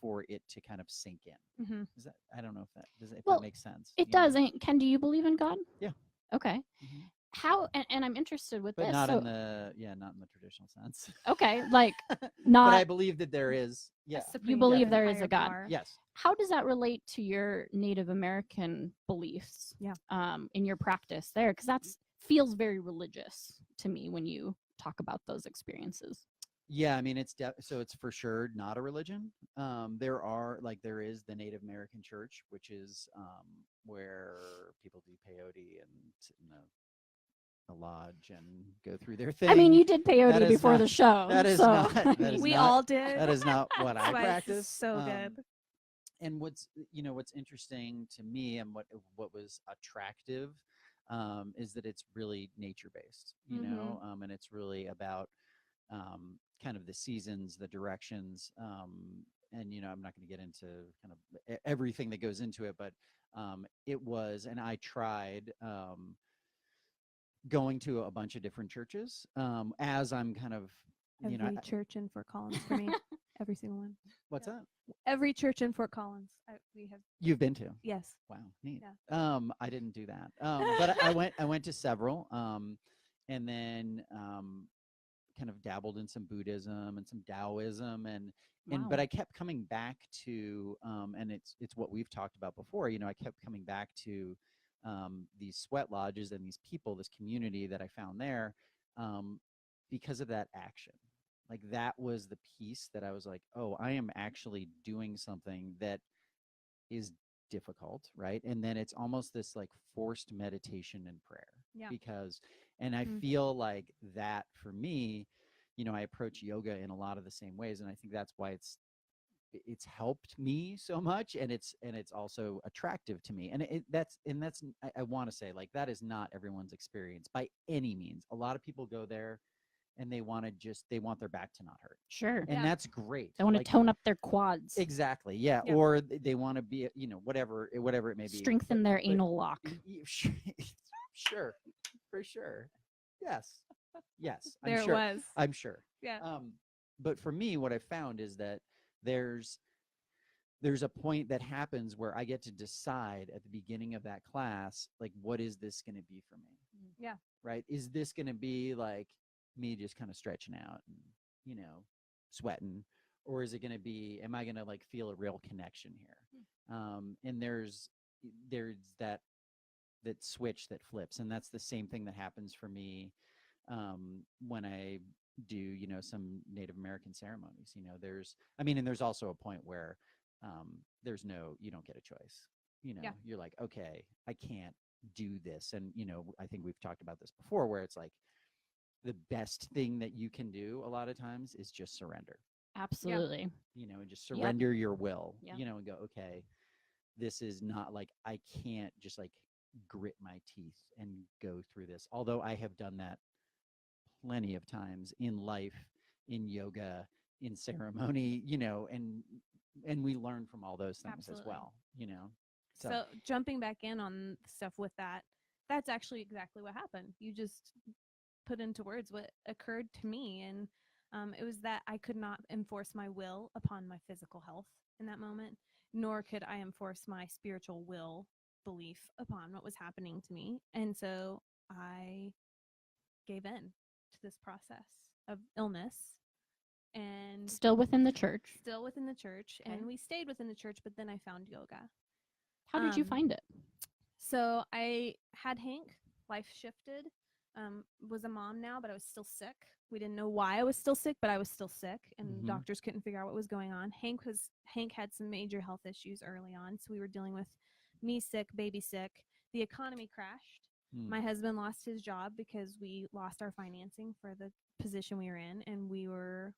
Speaker 1: for it to kind of sink in.
Speaker 3: Mm-hmm.
Speaker 1: Is that, I don't know if that
Speaker 2: Well,
Speaker 1: makes sense.
Speaker 2: It does. And Ken, do you believe in God?
Speaker 1: Yeah.
Speaker 2: Okay.
Speaker 1: Mhm.
Speaker 2: How? And I'm interested with
Speaker 1: But
Speaker 2: this.
Speaker 1: not
Speaker 2: So,
Speaker 1: in the not in the traditional sense.
Speaker 2: okay, like
Speaker 1: But
Speaker 2: not.
Speaker 1: I believe that there is. Yeah.
Speaker 2: You believe
Speaker 1: yeah,
Speaker 2: there is
Speaker 3: higher
Speaker 2: a God.
Speaker 3: power.
Speaker 1: Yes.
Speaker 2: How does that relate to your Native American beliefs?
Speaker 3: Yeah.
Speaker 2: In your practice there, because that feels very religious to me when you talk about those experiences.
Speaker 1: Yeah, I mean so it's for sure not a religion. There is the Native American Church, which is where people do peyote and sit in a lodge and go through their thing.
Speaker 2: I mean, you did
Speaker 1: That
Speaker 2: peyote
Speaker 1: is
Speaker 2: before
Speaker 1: not-
Speaker 2: the show.
Speaker 1: that is
Speaker 2: so,
Speaker 1: not- that is
Speaker 3: We
Speaker 1: not-
Speaker 3: all did.
Speaker 1: That is not what I
Speaker 3: That's why it's
Speaker 1: practice.
Speaker 3: so good.
Speaker 1: And what's interesting to me and what was attractive is that it's really nature based, and it's really about kind of the seasons, the directions, and I'm not going to get into kind of everything that goes into it, but it was, and I tried going to a bunch of different churches as I'm kind of,
Speaker 3: Every church in Fort Collins for me. Every single one.
Speaker 1: what's that?
Speaker 3: Every church in Fort Collins. We have.
Speaker 1: You've been to?
Speaker 3: Yes.
Speaker 1: Wow, neat.
Speaker 3: Yeah.
Speaker 1: I didn't do that, but I went to several, and then kind of dabbled in some Buddhism and some Taoism, but I kept coming back to, and it's what we've talked about before. I kept coming back to these sweat lodges and these people, this community that I found there, because of that action. Like that was the piece that I was like, oh, I am actually doing something that is difficult, right? And then it's almost this like forced meditation and prayer.
Speaker 3: Yeah.
Speaker 1: Because, and I
Speaker 2: Mm.
Speaker 1: feel like that for me, I approach yoga in a lot of the same ways, and I think that's why it's helped me so much, and it's also attractive to me, and I want to say, like, that is not everyone's experience by any means. A lot of people go there and they want their back to not hurt,
Speaker 2: Sure.
Speaker 1: and
Speaker 3: Yeah.
Speaker 1: that's great.
Speaker 2: They want to
Speaker 1: Like,
Speaker 2: tone up their quads,
Speaker 1: exactly, yeah.
Speaker 3: Yeah.
Speaker 1: Or they want to be, whatever it may be,
Speaker 2: strengthen their anal lock.
Speaker 1: Sure, for sure. Yes,
Speaker 3: There
Speaker 1: I'm sure.
Speaker 3: Yeah.
Speaker 1: But for me, what I found is that there's a point that happens where I get to decide at the beginning of that class, like, what is this going to be for me?
Speaker 3: Yeah.
Speaker 1: Right? Is this going to be like me just kind of stretching out and, sweating? Or is it going to be, am I going to like feel a real connection here? And there's that switch that flips. And that's the same thing that happens for me when I do, some Native American ceremonies. And there's also a point where you don't get a choice.
Speaker 3: Yeah.
Speaker 1: You're like, okay, I can't do this. And, I think we've talked about this before, where it's like the best thing that you can do a lot of times is just surrender,
Speaker 2: Absolutely.
Speaker 1: and just
Speaker 2: Yep.
Speaker 1: surrender your will,
Speaker 2: Yep.
Speaker 1: and go, okay, this is not like, I can't just like grit my teeth and go through this. Although I have done that plenty of times in life, in yoga, in ceremony, and we learn from all those things as
Speaker 3: Absolutely.
Speaker 1: well,
Speaker 3: So jumping back in on stuff with that, that's actually exactly what happened. You just put into words what occurred to me, and it was that I could not enforce my will upon my physical health in that moment, nor could I enforce my spiritual will belief upon what was happening to me. And so I gave in to this process of illness, and
Speaker 2: Still within the church.
Speaker 3: still within the church.
Speaker 2: Okay.
Speaker 3: And we stayed within the church, but then I found yoga.
Speaker 2: How did you find it?
Speaker 3: So I had Hank, life shifted, was a mom now, but I was still sick. We didn't know why I was still sick, but I was still sick, and
Speaker 1: Mhm.
Speaker 3: doctors couldn't figure out what was going on. Hank had some major health issues early on, so we were dealing with me sick, baby sick. The economy crashed.
Speaker 1: Mm.
Speaker 3: My husband lost his job because we lost our financing for the position we were in, and we were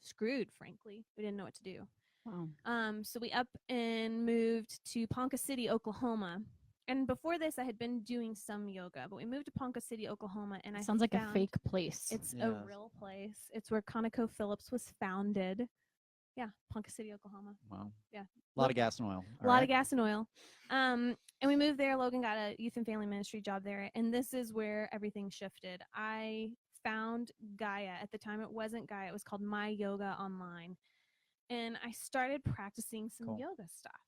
Speaker 3: screwed, frankly. We didn't know what to do.
Speaker 2: Wow.
Speaker 3: So we up and moved to Ponca City, Oklahoma. And before this, I had been doing some yoga, but we moved to Ponca City, Oklahoma, and I
Speaker 2: Sounds like a
Speaker 3: found
Speaker 2: fake place.
Speaker 3: It's a
Speaker 1: Yes.
Speaker 3: real place. It's where ConocoPhillips was founded. Yeah, Ponca City, Oklahoma.
Speaker 1: Wow.
Speaker 3: Yeah.
Speaker 1: A lot of gas and oil.
Speaker 3: A lot of gas and oil. And we moved there. Logan got a youth and family ministry job there. And this is where everything shifted. I found Gaia. At the time, it wasn't Gaia. It was called My Yoga Online. And I started practicing some
Speaker 1: Cool.
Speaker 3: yoga stuff.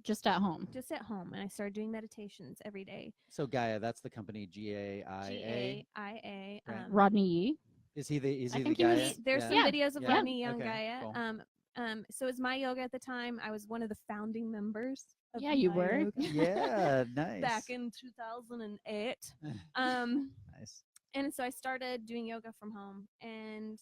Speaker 2: Just at home.
Speaker 3: Just at home. And I started doing meditations every day.
Speaker 1: So Gaia, that's the company, GAIA.
Speaker 3: GAIA.
Speaker 1: Right.
Speaker 2: Rodney Yee.
Speaker 1: Is he the
Speaker 2: I think
Speaker 1: Gaia?
Speaker 2: he was-
Speaker 3: There's some
Speaker 2: Yeah.
Speaker 3: videos of
Speaker 1: Yeah.
Speaker 3: Rodney Young
Speaker 1: Okay,
Speaker 3: Gaia.
Speaker 1: cool.
Speaker 3: So it's My Yoga at the time. I was one of the founding members of
Speaker 2: Yeah, you
Speaker 3: My
Speaker 2: were.
Speaker 3: Yoga
Speaker 1: Yeah, nice.
Speaker 3: back in 2008. Um,
Speaker 1: Nice.
Speaker 3: and so I started doing yoga from home, and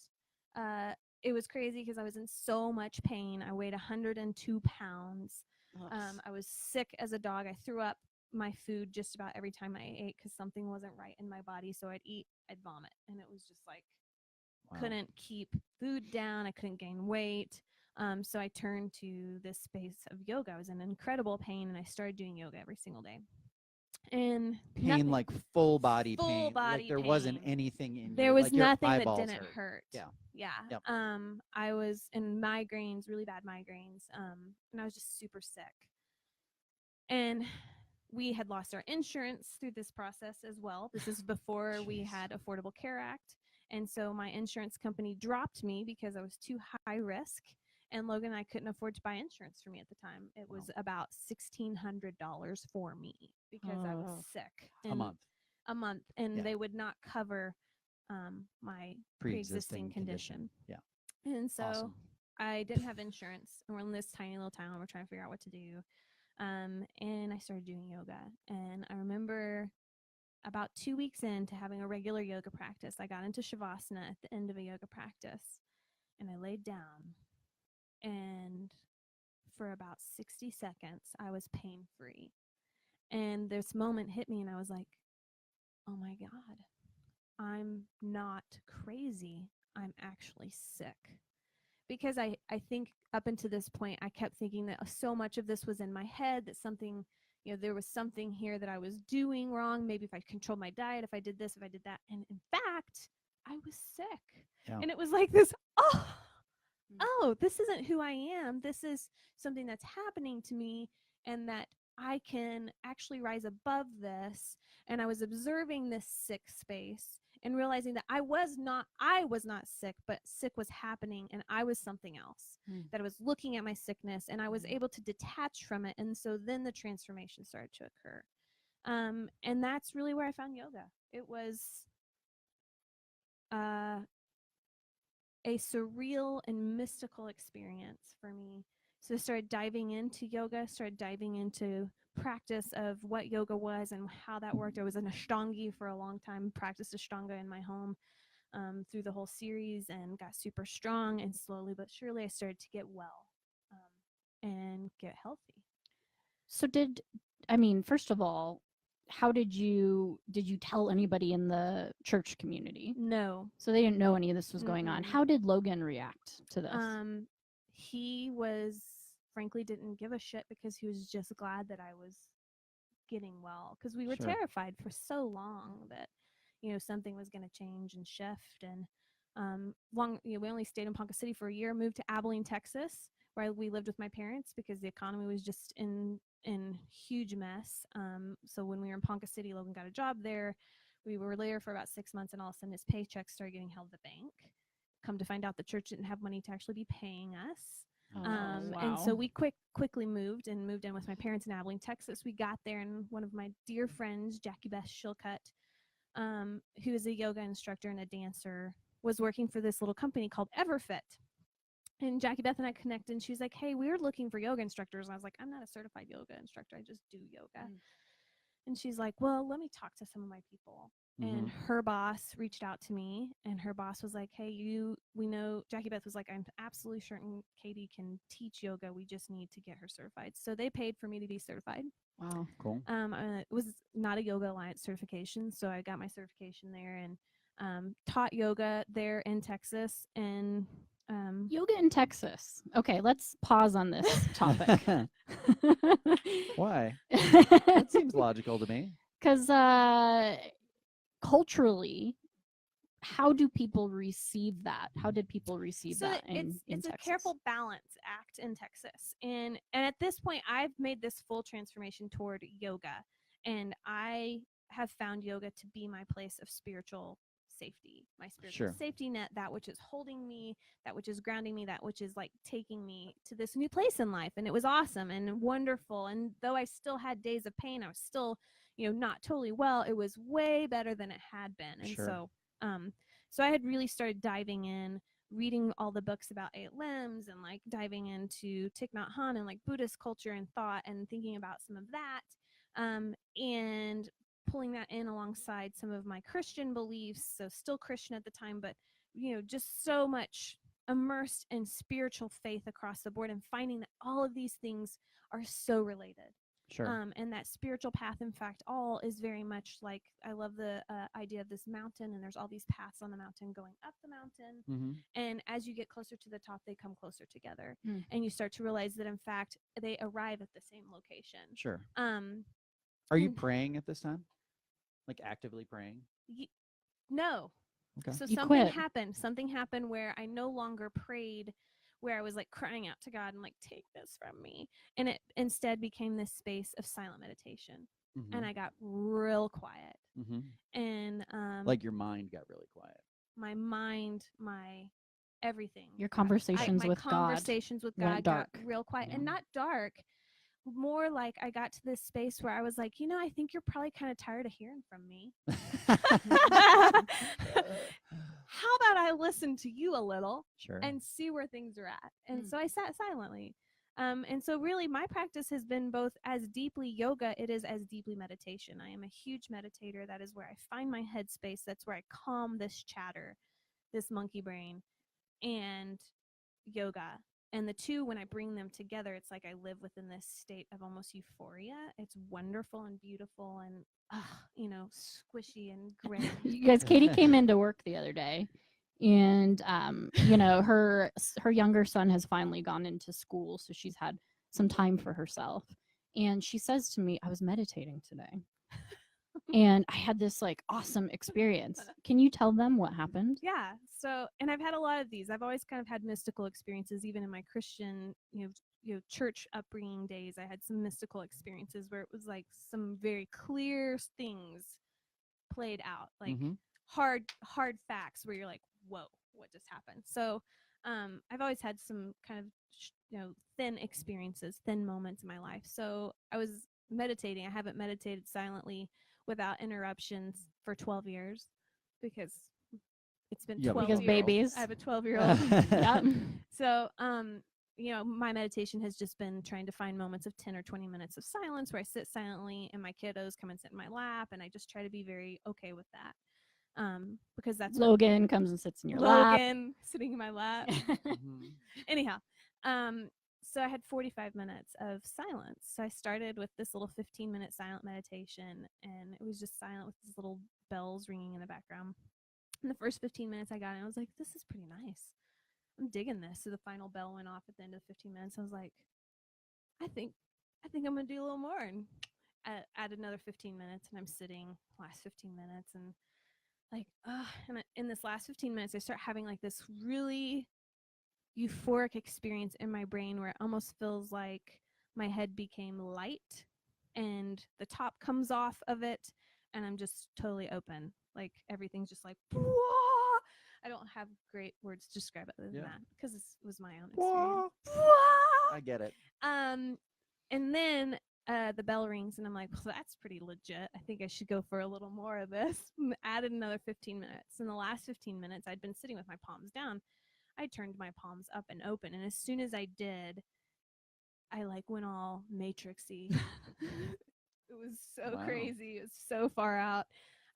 Speaker 3: it was crazy because I was in so much pain. I weighed 102 pounds. I was sick as a dog. I threw up my food just about every time I ate because something wasn't right in my body. So I'd eat, I'd vomit, and it was just like,
Speaker 1: Wow.
Speaker 3: couldn't keep food down. I couldn't gain weight. So I turned to this space of yoga. I was in incredible pain, and I started doing yoga every single day. And
Speaker 1: Pain,
Speaker 3: nothing-
Speaker 1: like full body
Speaker 3: Full
Speaker 1: pain.
Speaker 3: body
Speaker 1: like there wasn't
Speaker 3: pain.
Speaker 1: anything in
Speaker 3: there
Speaker 1: you.
Speaker 3: was
Speaker 1: like your
Speaker 3: nothing that
Speaker 1: eyeballs
Speaker 3: didn't
Speaker 1: hurt.
Speaker 3: hurt.
Speaker 1: Yeah.
Speaker 3: Yeah.
Speaker 1: Yep.
Speaker 3: I was in migraines, really bad migraines. And I was just super sick. And we had lost our insurance through this process as well. This is before we
Speaker 1: Jeez.
Speaker 3: had Affordable Care Act. And so my insurance company dropped me because I was too high risk. And Logan and I couldn't afford to buy insurance for me at the time. It was
Speaker 1: Wow.
Speaker 3: about $1,600 for me because I
Speaker 2: Oh.
Speaker 3: was sick.
Speaker 1: A month.
Speaker 3: A month. And
Speaker 1: Yeah.
Speaker 3: they would not cover my pre-existing condition.
Speaker 1: Yeah.
Speaker 3: And so
Speaker 1: Awesome.
Speaker 3: I didn't have insurance, and we're in this tiny little town. We're trying to figure out what to do. And I started doing yoga. And I remember about 2 weeks into having a regular yoga practice, I got into Shavasana at the end of a yoga practice, and I laid down. And for about 60 seconds, I was pain free. And this moment hit me, and I was like, oh my God, I'm not crazy. I'm actually sick. Because I think up until this point, I kept thinking that so much of this was in my head, that something, there was something here that I was doing wrong. Maybe if I controlled my diet, if I did this, if I did that. And in fact, I was sick.
Speaker 1: Yeah.
Speaker 3: And it was like this,
Speaker 2: Mm.
Speaker 3: oh, this isn't who I am. This is something that's happening to me, and that I can actually rise above this. And I was observing this sick space and realizing that I was not sick, but sick was happening, and I was something else. That I was looking at my sickness, and I was able to detach from it. And so then the transformation started to occur. And that's really where I found yoga. It was a surreal and mystical experience for me. So I started diving into yoga, started diving into practice of what yoga was and how that worked. I was an Ashtangi for a long time, practiced Ashtanga in my home through the whole series, and got super strong. And slowly but surely, I started to get well and get healthy.
Speaker 2: So first of all, how did you tell anybody in the church community?
Speaker 3: No.
Speaker 2: So they didn't know any of this was going on.
Speaker 3: Mm-mm.
Speaker 2: How did Logan react to this?
Speaker 3: He was, frankly, didn't give a shit, because he was just glad that I was getting well, because we were
Speaker 1: Sure.
Speaker 3: terrified for so long that something was going to change and shift. And we only stayed in Ponca City for a year, moved to Abilene, Texas, where we lived with my parents, because the economy was just in huge mess. So when we were in Ponca City, Logan got a job there. We were there for about 6 months, and all of a sudden his paycheck started getting held at the bank. Come to find out, the church didn't have money to actually be paying us. And so we quickly moved in with my parents in Abilene, Texas. We got there, and one of my dear friends, Jackie Beth Shilcutt, who is a yoga instructor and a dancer, was working for this little company called Everfit. And Jackie Beth and I connected, and she's like, hey, we're looking for yoga instructors. And I was like, I'm not a certified yoga instructor. I just do yoga. And she's like, well, let me talk to some of my people. And her boss reached out to me, and her boss was like, hey, we know, Jackie Beth was like, I'm absolutely certain Katie can teach yoga. We just need to get her certified. So they paid for me to be certified.
Speaker 1: Wow, cool.
Speaker 3: It was not a Yoga Alliance certification, so I got my certification there, and taught yoga there in Texas. And
Speaker 2: yoga in Texas. Okay, let's pause on this topic.
Speaker 1: Why? That seems logical to me.
Speaker 2: Because culturally, how do people receive that? How did people receive that in
Speaker 3: it's
Speaker 2: Texas?
Speaker 3: a careful balance act in Texas. And at this point, I've made this full transformation toward yoga, and I have found yoga to be my place of spiritual safety, my spiritual safety net, that which is holding me, that which is grounding me, that which is like taking me to this new place in life. And it was awesome and wonderful. And though I still had days of pain, I was still, not totally well. It was way better than it had been. And so I had really started diving in, reading all the books about 8 limbs, and like diving into Thich Nhat Hanh and like Buddhist culture and thought, and thinking about some of that, and pulling that in alongside some of my Christian beliefs. So still Christian at the time, but just so much immersed in spiritual faith across the board, and finding that all of these things are so related. And that spiritual path, in fact, all is very much like, I love the idea of this mountain, and there's all these paths on the mountain going up the mountain. And as you get closer to the top, they come closer together. And you start to realize that, in fact, they arrive at the same location.
Speaker 1: Are you praying at this time? Like actively praying?
Speaker 3: No.
Speaker 1: Okay.
Speaker 3: So
Speaker 2: You
Speaker 3: something
Speaker 2: quit.
Speaker 3: happened. Something happened where I no longer prayed, where I was like crying out to God and like, take this from me. And it instead became this space of silent meditation. And I got real quiet. And
Speaker 1: like your mind got really quiet.
Speaker 3: My mind, my everything.
Speaker 2: Your conversations
Speaker 3: my
Speaker 2: with
Speaker 3: conversations with God got real quiet.
Speaker 1: Yeah.
Speaker 3: And not dark. More like I got to this space where I was like, I think you're probably kind of tired of hearing from me. How about I listen to you a little and see where things are at? And so I sat silently. And so really my practice has been both as deeply yoga, it is as deeply meditation. I am a huge meditator. That is where I find my headspace. That's where I calm this chatter, this monkey brain, and yoga. And the two, when I bring them together, it's like I live within this state of almost euphoria. It's wonderful and beautiful and, squishy and great.
Speaker 2: You guys, Katie came into work the other day, and her younger son has finally gone into school, so she's had some time for herself. And she says to me, "I was meditating today." And I had this like awesome experience. Can you tell them what happened?
Speaker 3: Yeah. So, and I've had a lot of these. I've always kind of had mystical experiences, even in my Christian, church upbringing days. I had some mystical experiences where it was like some very clear things played out, like
Speaker 1: Mhm.
Speaker 3: hard facts where you're like, whoa, what just happened? So, I've always had some kind of, thin experiences, thin moments in my life. So I was meditating. I haven't meditated silently without interruptions for 12 years because it's been
Speaker 1: Yeah,
Speaker 3: 12
Speaker 2: Because
Speaker 3: years.
Speaker 2: babies.
Speaker 3: I have a 12-year-old.
Speaker 2: Yep.
Speaker 3: So, my meditation has just been trying to find moments of 10 or 20 minutes of silence where I sit silently and my kiddos come and sit in my lap, and I just try to be very okay with that. Because that's what
Speaker 2: Logan comes and sits in your lap.
Speaker 3: Logan sitting in my lap.
Speaker 1: Mhm.
Speaker 3: Anyhow, so I had 45 minutes of silence. So I started with this little 15-minute silent meditation, and it was just silent with these little bells ringing in the background. In the first 15 minutes I got in, I was like, this is pretty nice. I'm digging this. So the final bell went off at the end of 15 minutes. I was like, I think I'm gonna do a little more, and add another 15 minutes, and I'm sitting last 15 minutes, and like, and in this last 15 minutes, I start having like this really euphoric experience in my brain where it almost feels like my head became light and the top comes off of it, and I'm just totally open. Like everything's just like, "Wah!" I don't have great words to describe it other than that because this was my own experience. Wah!
Speaker 1: I get it.
Speaker 3: And then the bell rings, and I'm like, well, that's pretty legit. I think I should go for a little more of this. Added another 15 minutes. In the last 15 minutes, I'd been sitting with my palms down. I turned my palms up and open, and as soon as I did, I like went all matrixy. It was so
Speaker 1: Wow.
Speaker 3: crazy. It was so far out.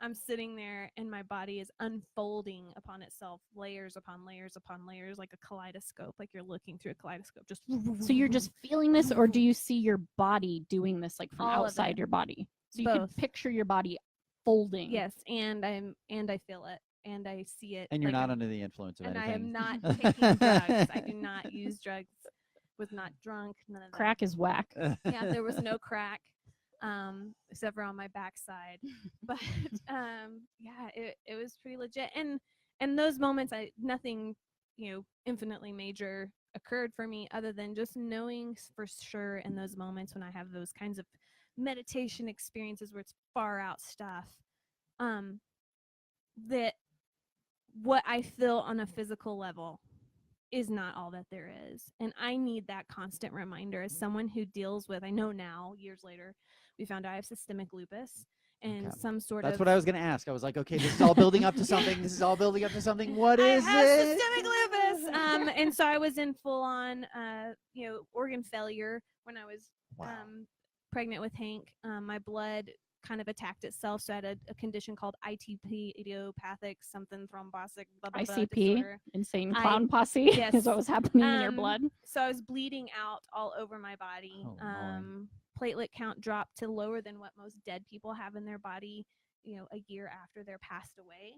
Speaker 3: I'm sitting there, and my body is unfolding upon itself, layers upon layers upon layers, like a kaleidoscope, like you're looking through a kaleidoscope. Just
Speaker 2: So you're just feeling this, or do you see your body doing this like from
Speaker 3: All of
Speaker 2: outside
Speaker 3: it.
Speaker 2: your body? So you
Speaker 3: Both.
Speaker 2: could picture your body folding.
Speaker 3: Yes, and I feel it, and I see it.
Speaker 1: And you're
Speaker 3: like
Speaker 1: not
Speaker 3: I'm-
Speaker 1: under the influence of
Speaker 3: and I
Speaker 1: anything.
Speaker 3: am not taking drugs. I do not use drugs. Was not drunk. None of that.
Speaker 2: Crack is whack.
Speaker 3: Yeah, there was no crack, except for on my backside. But yeah, it was pretty legit. And those moments, nothing, infinitely major occurred for me other than just knowing for sure in those moments when I have those kinds of meditation experiences where it's far out stuff, that what I feel on a physical level is not all that there is. And I need that constant reminder as someone who deals with, I know now, years later, we found out I have systemic lupus and
Speaker 1: Okay.
Speaker 3: some sort
Speaker 1: That's
Speaker 3: of.
Speaker 1: what I was going to ask. I was like, okay, this is all building up to something. This is all building up to something. What
Speaker 3: I
Speaker 1: is
Speaker 3: have
Speaker 1: it?
Speaker 3: systemic lupus. And so I was in full on, organ failure when I was
Speaker 1: Wow.
Speaker 3: pregnant with Hank. My blood kind of attacked itself. So I had a condition called ITP, idiopathic something thrombotic blah, blah, blah,
Speaker 2: ICP,
Speaker 3: disorder.
Speaker 2: insane clown posse,
Speaker 3: yes.
Speaker 2: is what was happening in your blood.
Speaker 3: So I was bleeding out all over my body.
Speaker 1: Oh, Lord.
Speaker 3: Platelet count dropped to lower than what most dead people have in their body, a year after they're passed away.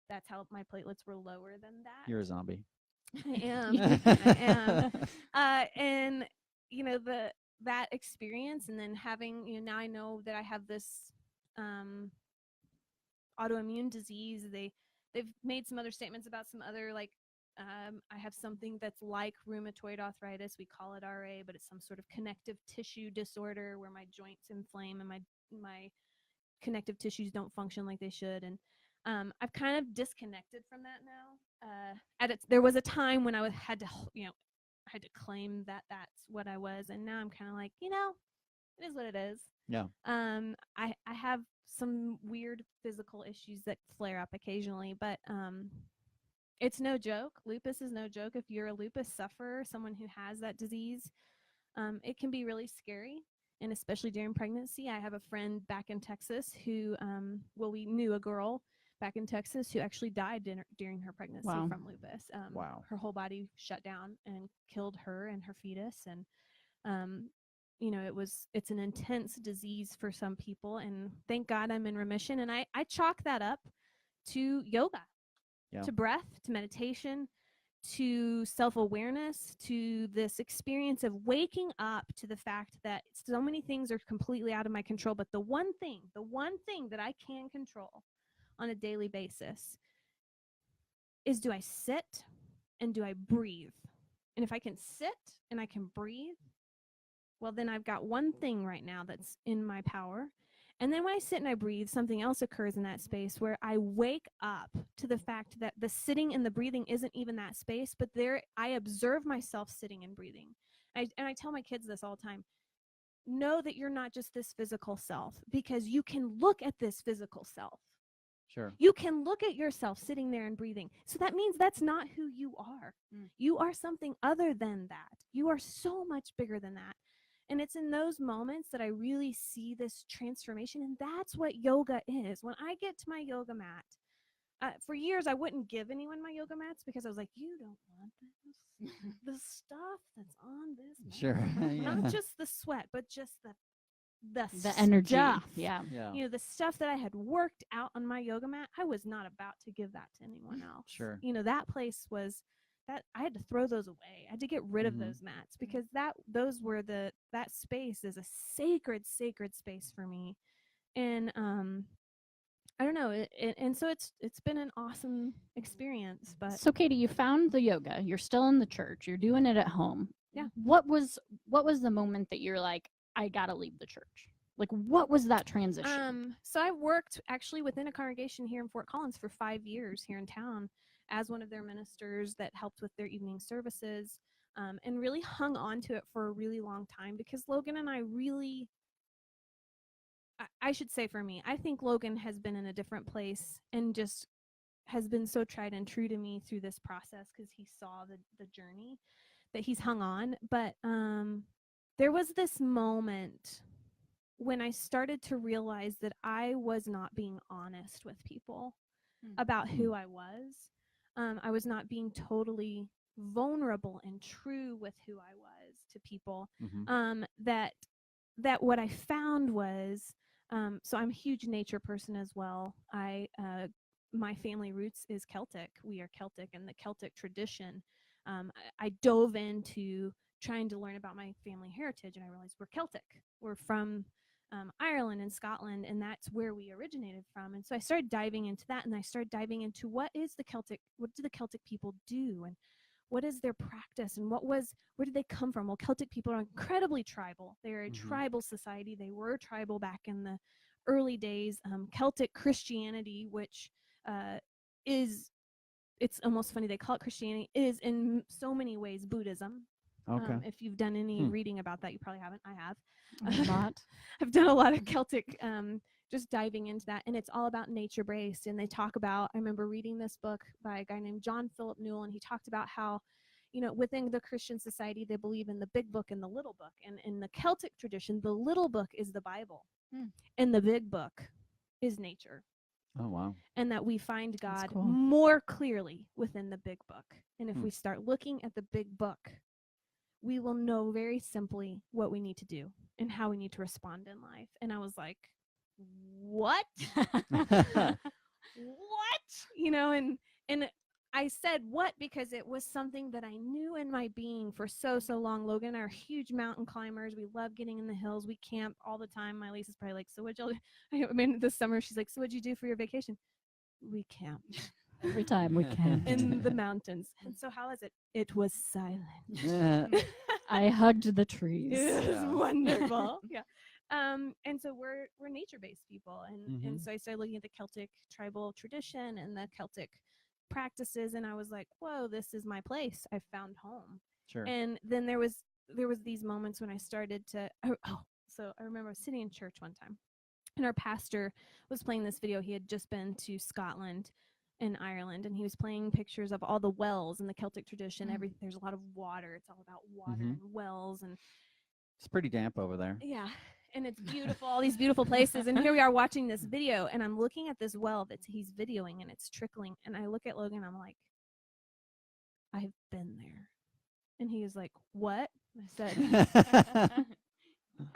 Speaker 3: That's how my platelets were lower than that.
Speaker 1: You're a zombie.
Speaker 3: I am. I am. And that experience, and then having, now I know that I have this autoimmune disease. They've made some other statements about some other, like, I have something that's like rheumatoid arthritis. We call it RA, but it's some sort of connective tissue disorder where my joints inflame and my connective tissues don't function like they should. And I've kind of disconnected from that now. There was a time when I had to claim that that's what I was, and now I'm kind of like, it is what it is.
Speaker 1: Yeah.
Speaker 3: I have some weird physical issues that flare up occasionally, but it's no joke. Lupus is no joke. If you're a lupus sufferer, someone who has that disease, it can be really scary, and especially during pregnancy. I have a friend back in Texas who, we knew a girl back in Texas who actually died during her pregnancy
Speaker 2: Wow.
Speaker 3: from lupus.
Speaker 1: Wow.
Speaker 3: Her whole body shut down and killed her and her fetus. And, you know, it's an intense disease for some people. And thank God I'm in remission. And I chalk that up to yoga,
Speaker 1: Yeah.
Speaker 3: to breath, to meditation, to self-awareness, to this experience of waking up to the fact that so many things are completely out of my control, but the one thing that I can control on a daily basis is, do I sit and do I breathe? And if I can sit and I can breathe, well, then I've got one thing right now that's in my power. And then when I sit and I breathe, something else occurs in that space where I wake up to the fact that the sitting and the breathing isn't even that space, but there I observe myself sitting and breathing. And I tell my kids this all the time. Know that you're not just this physical self, because you can look at this physical self.
Speaker 1: Sure.
Speaker 3: You can look at yourself sitting there and breathing. So that means that's not who you are. You are something other than that. You are so much bigger than that. And it's in those moments that I really see this transformation. And that's what yoga is. When I get to my yoga mat, for years I wouldn't give anyone my yoga mats because I was like, you don't want this. The stuff that's on this mat.
Speaker 1: Sure. Yeah.
Speaker 3: Not just the sweat, but just the
Speaker 2: energy.
Speaker 3: stuff.
Speaker 2: Yeah.
Speaker 1: Yeah.
Speaker 3: You know, the stuff that I had worked out on my yoga mat, I was not about to give that to anyone else.
Speaker 1: Sure.
Speaker 3: You know, that place was that I had to throw those away. I had to get rid of
Speaker 1: Mhm.
Speaker 3: those mats because those were that space is a sacred space for me. And I don't know, and so it's been an awesome experience. But
Speaker 2: So Katie, you found the yoga. You're still in the church. You're doing it at home.
Speaker 3: Yeah.
Speaker 2: What was the moment that you're like, I gotta leave the church? Like, what was that transition?
Speaker 3: So I worked actually within a congregation here in Fort Collins for 5 years here in town as one of their ministers that helped with their evening services, and really hung on to it for a really long time because Logan and I really, I should say for me, I think Logan has been in a different place and just has been so tried and true to me through this process because he saw the journey that he's hung on. But there was this moment when I started to realize that I was not being honest with people about who I was. I was not being totally vulnerable and true with who I was to people.
Speaker 1: Mhm.
Speaker 3: That what I found was, so I'm a huge nature person as well. My family roots is Celtic. We are Celtic, and the Celtic tradition. I dove into trying to learn about my family heritage, and I realized we're Celtic. We're from Ireland and Scotland, and that's where we originated from. And so I started diving into that, and I started diving into what do the Celtic people do, and what is their practice, and where did they come from? Well, Celtic people are incredibly tribal. They're a tribal society. They were tribal back in the early days. Celtic Christianity, which it's almost funny they call it Christianity, is in so many ways Buddhism.
Speaker 1: Okay.
Speaker 3: If you've done any reading about that, you probably haven't. I have.
Speaker 2: A lot.
Speaker 3: I've done a lot of Celtic, just diving into that, and it's all about nature based. And they talk about, I remember reading this book by a guy named John Philip Newell, and he talked about how, you know, within the Christian society, they believe in the big book and the little book. And in the Celtic tradition, the little book is the Bible, and the big book is nature.
Speaker 1: Oh, wow.
Speaker 3: And that we find
Speaker 2: That's
Speaker 3: God
Speaker 2: cool.
Speaker 3: more clearly within the big book. And if we start looking at the big book, we will know very simply what we need to do and how we need to respond in life. And I was like, what? What? You know, and I said what because it was something that I knew in my being for so long. Logan and I are huge mountain climbers. We love getting in the hills. We camp all the time. My Lisa's probably like, so what'd y'all do? I mean, this summer she's like, so what'd you do for your vacation? We camped.
Speaker 2: Every time we can.
Speaker 3: In the mountains. And so how is it? It was silent.
Speaker 2: I hugged the trees.
Speaker 3: It was
Speaker 1: Yeah.
Speaker 3: wonderful. Yeah. And so we're nature-based people, and so I started looking at the Celtic tribal tradition and the Celtic practices, and I was like, whoa, this is my place. I found home.
Speaker 1: Sure.
Speaker 3: And then there was these moments when I started to so I remember I was sitting in church one time, and our pastor was playing this video. He had just been to Scotland and Ireland, and he was playing pictures of all the wells in the Celtic tradition. There's a lot of water. It's all about water and wells, and
Speaker 1: It's pretty damp over there.
Speaker 3: yeah. and it's beautiful, all these beautiful places. And here we are watching this video, and I'm looking at this well that he's videoing, and it's trickling. And I look at Logan, I'm like, I've been there. And he was like, what? I said,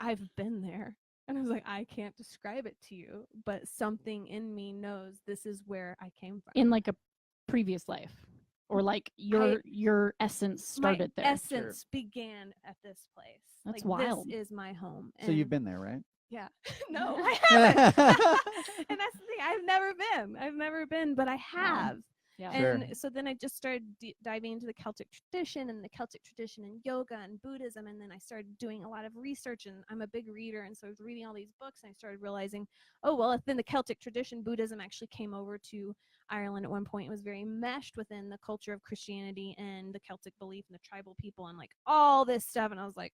Speaker 3: I've been there. And I was like, I can't describe it to you, but something in me knows this is where I came from.
Speaker 2: In like a previous life, or like your essence started
Speaker 3: My
Speaker 2: there.
Speaker 3: essence began at this place.
Speaker 2: That's
Speaker 3: like,
Speaker 2: wild.
Speaker 3: This is my home.
Speaker 1: So you've been there, right?
Speaker 3: Yeah. No, I haven't. And that's the thing. I've never been, but I have.
Speaker 2: Yeah.
Speaker 3: And
Speaker 1: Sure.
Speaker 3: so then I just started diving into the Celtic tradition and the Celtic tradition and yoga and Buddhism. And then I started doing a lot of research, and I'm a big reader. And so I was reading all these books, and I started realizing, oh, well, if in the Celtic tradition, Buddhism actually came over to Ireland at one point. It was very meshed within the culture of Christianity and the Celtic belief and the tribal people and like all this stuff. And I was like,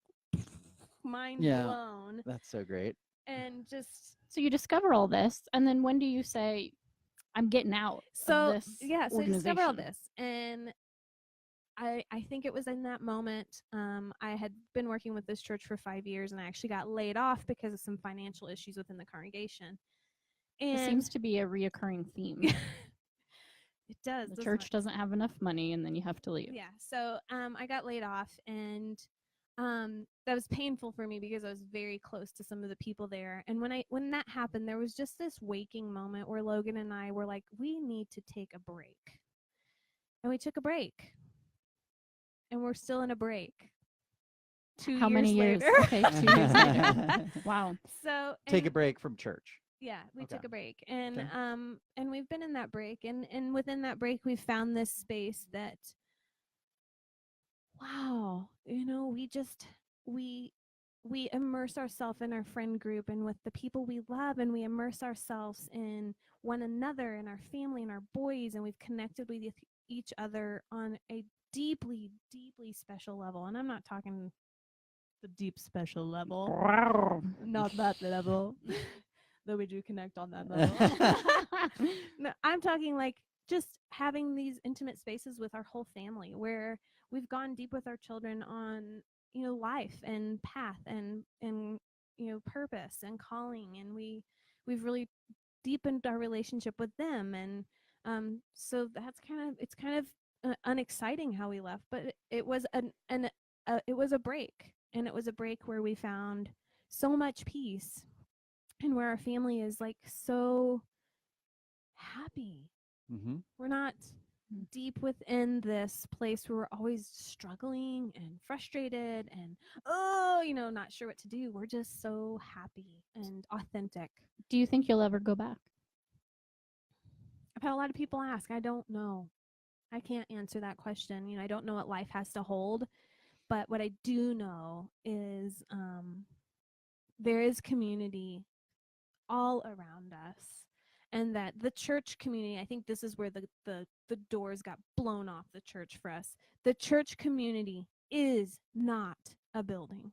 Speaker 3: mind blown.
Speaker 1: That's so great.
Speaker 3: And just
Speaker 2: So you discover all this, and then when do you say, I'm getting out of this
Speaker 3: so I
Speaker 2: organization?
Speaker 3: discovered all this, and I think it was in that moment. I had been working with this church for 5 years, and I actually got laid off because of some financial issues within the congregation. And
Speaker 2: It seems to be a reoccurring theme.
Speaker 3: it does.
Speaker 2: The
Speaker 3: doesn't
Speaker 2: church
Speaker 3: it?
Speaker 2: doesn't have enough money, and then you have to leave.
Speaker 3: Yeah. So I got laid off, and that was painful for me because I was very close to some of the people there. And when that happened, there was just this waking moment where Logan and I were like, we need to take a break. And we took a break. And we're still in a break.
Speaker 2: How many years?
Speaker 3: Later.
Speaker 2: Okay, 2 years later. Wow.
Speaker 3: So
Speaker 1: Take a break from church.
Speaker 3: Yeah, we
Speaker 1: Okay.
Speaker 3: took a break, and
Speaker 1: Okay.
Speaker 3: and we've been in that break, and within that break, we found this space that, wow, we immerse ourselves in our friend group and with the people we love, and we immerse ourselves in one another and our family and our boys, and we've connected with each other on a deeply, deeply special level. And I'm not talking the deep special level, not that level. Though we do connect on that level. No, I'm talking like just having these intimate spaces with our whole family where we've gone deep with our children on, life and path and purpose and calling, and we've really deepened our relationship with them. And so it's kind of unexciting how we left, but it was it was a break, and it was a break where we found so much peace, and where our family is like so happy.
Speaker 1: Mm-hmm.
Speaker 3: We're not deep within this place where we're always struggling and frustrated and not sure what to do. We're just so happy and authentic.
Speaker 2: Do you think you'll ever go back?
Speaker 3: I've had a lot of people ask. I don't know. I can't answer that question. I don't know what life has to hold, but what I do know is there is community all around us, and that the church community, I think this is where the doors got blown off the church for us. The church community is not a building,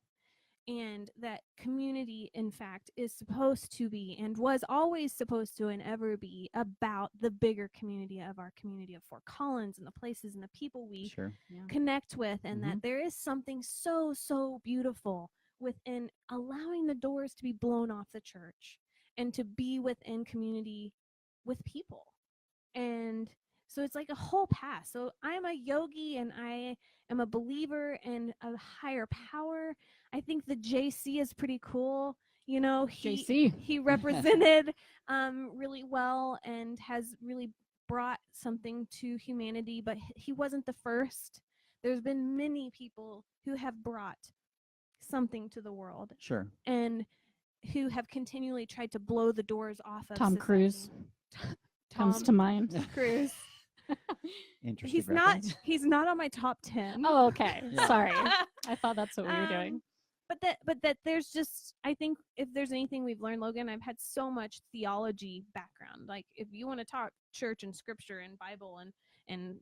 Speaker 3: and that community, in fact, is supposed to be and was always supposed to and ever be about the bigger community of our community of Fort Collins and the places and the people we
Speaker 1: Sure.
Speaker 3: connect with, and that there is something so, so beautiful within allowing the doors to be blown off the church and to be within community with people. And so it's like a whole path. So I'm a yogi, and I am a believer in a higher power. I think the JC is pretty cool.
Speaker 2: JC.
Speaker 3: He represented really well and has really brought something to humanity, but he wasn't the first. There's been many people who have brought something to the world.
Speaker 1: Sure.
Speaker 3: And who have continually tried to blow the doors off of
Speaker 2: Tom
Speaker 3: society.
Speaker 2: Cruise comes to mind.
Speaker 3: Cruise.
Speaker 1: Interesting.
Speaker 3: He's not on my top 10.
Speaker 2: Oh, okay.
Speaker 1: Yeah.
Speaker 2: Sorry. I thought that's what we were doing.
Speaker 3: But that there's just, I think if there's anything we've learned, Logan, I've had so much theology background. Like if you want to talk church and scripture and Bible and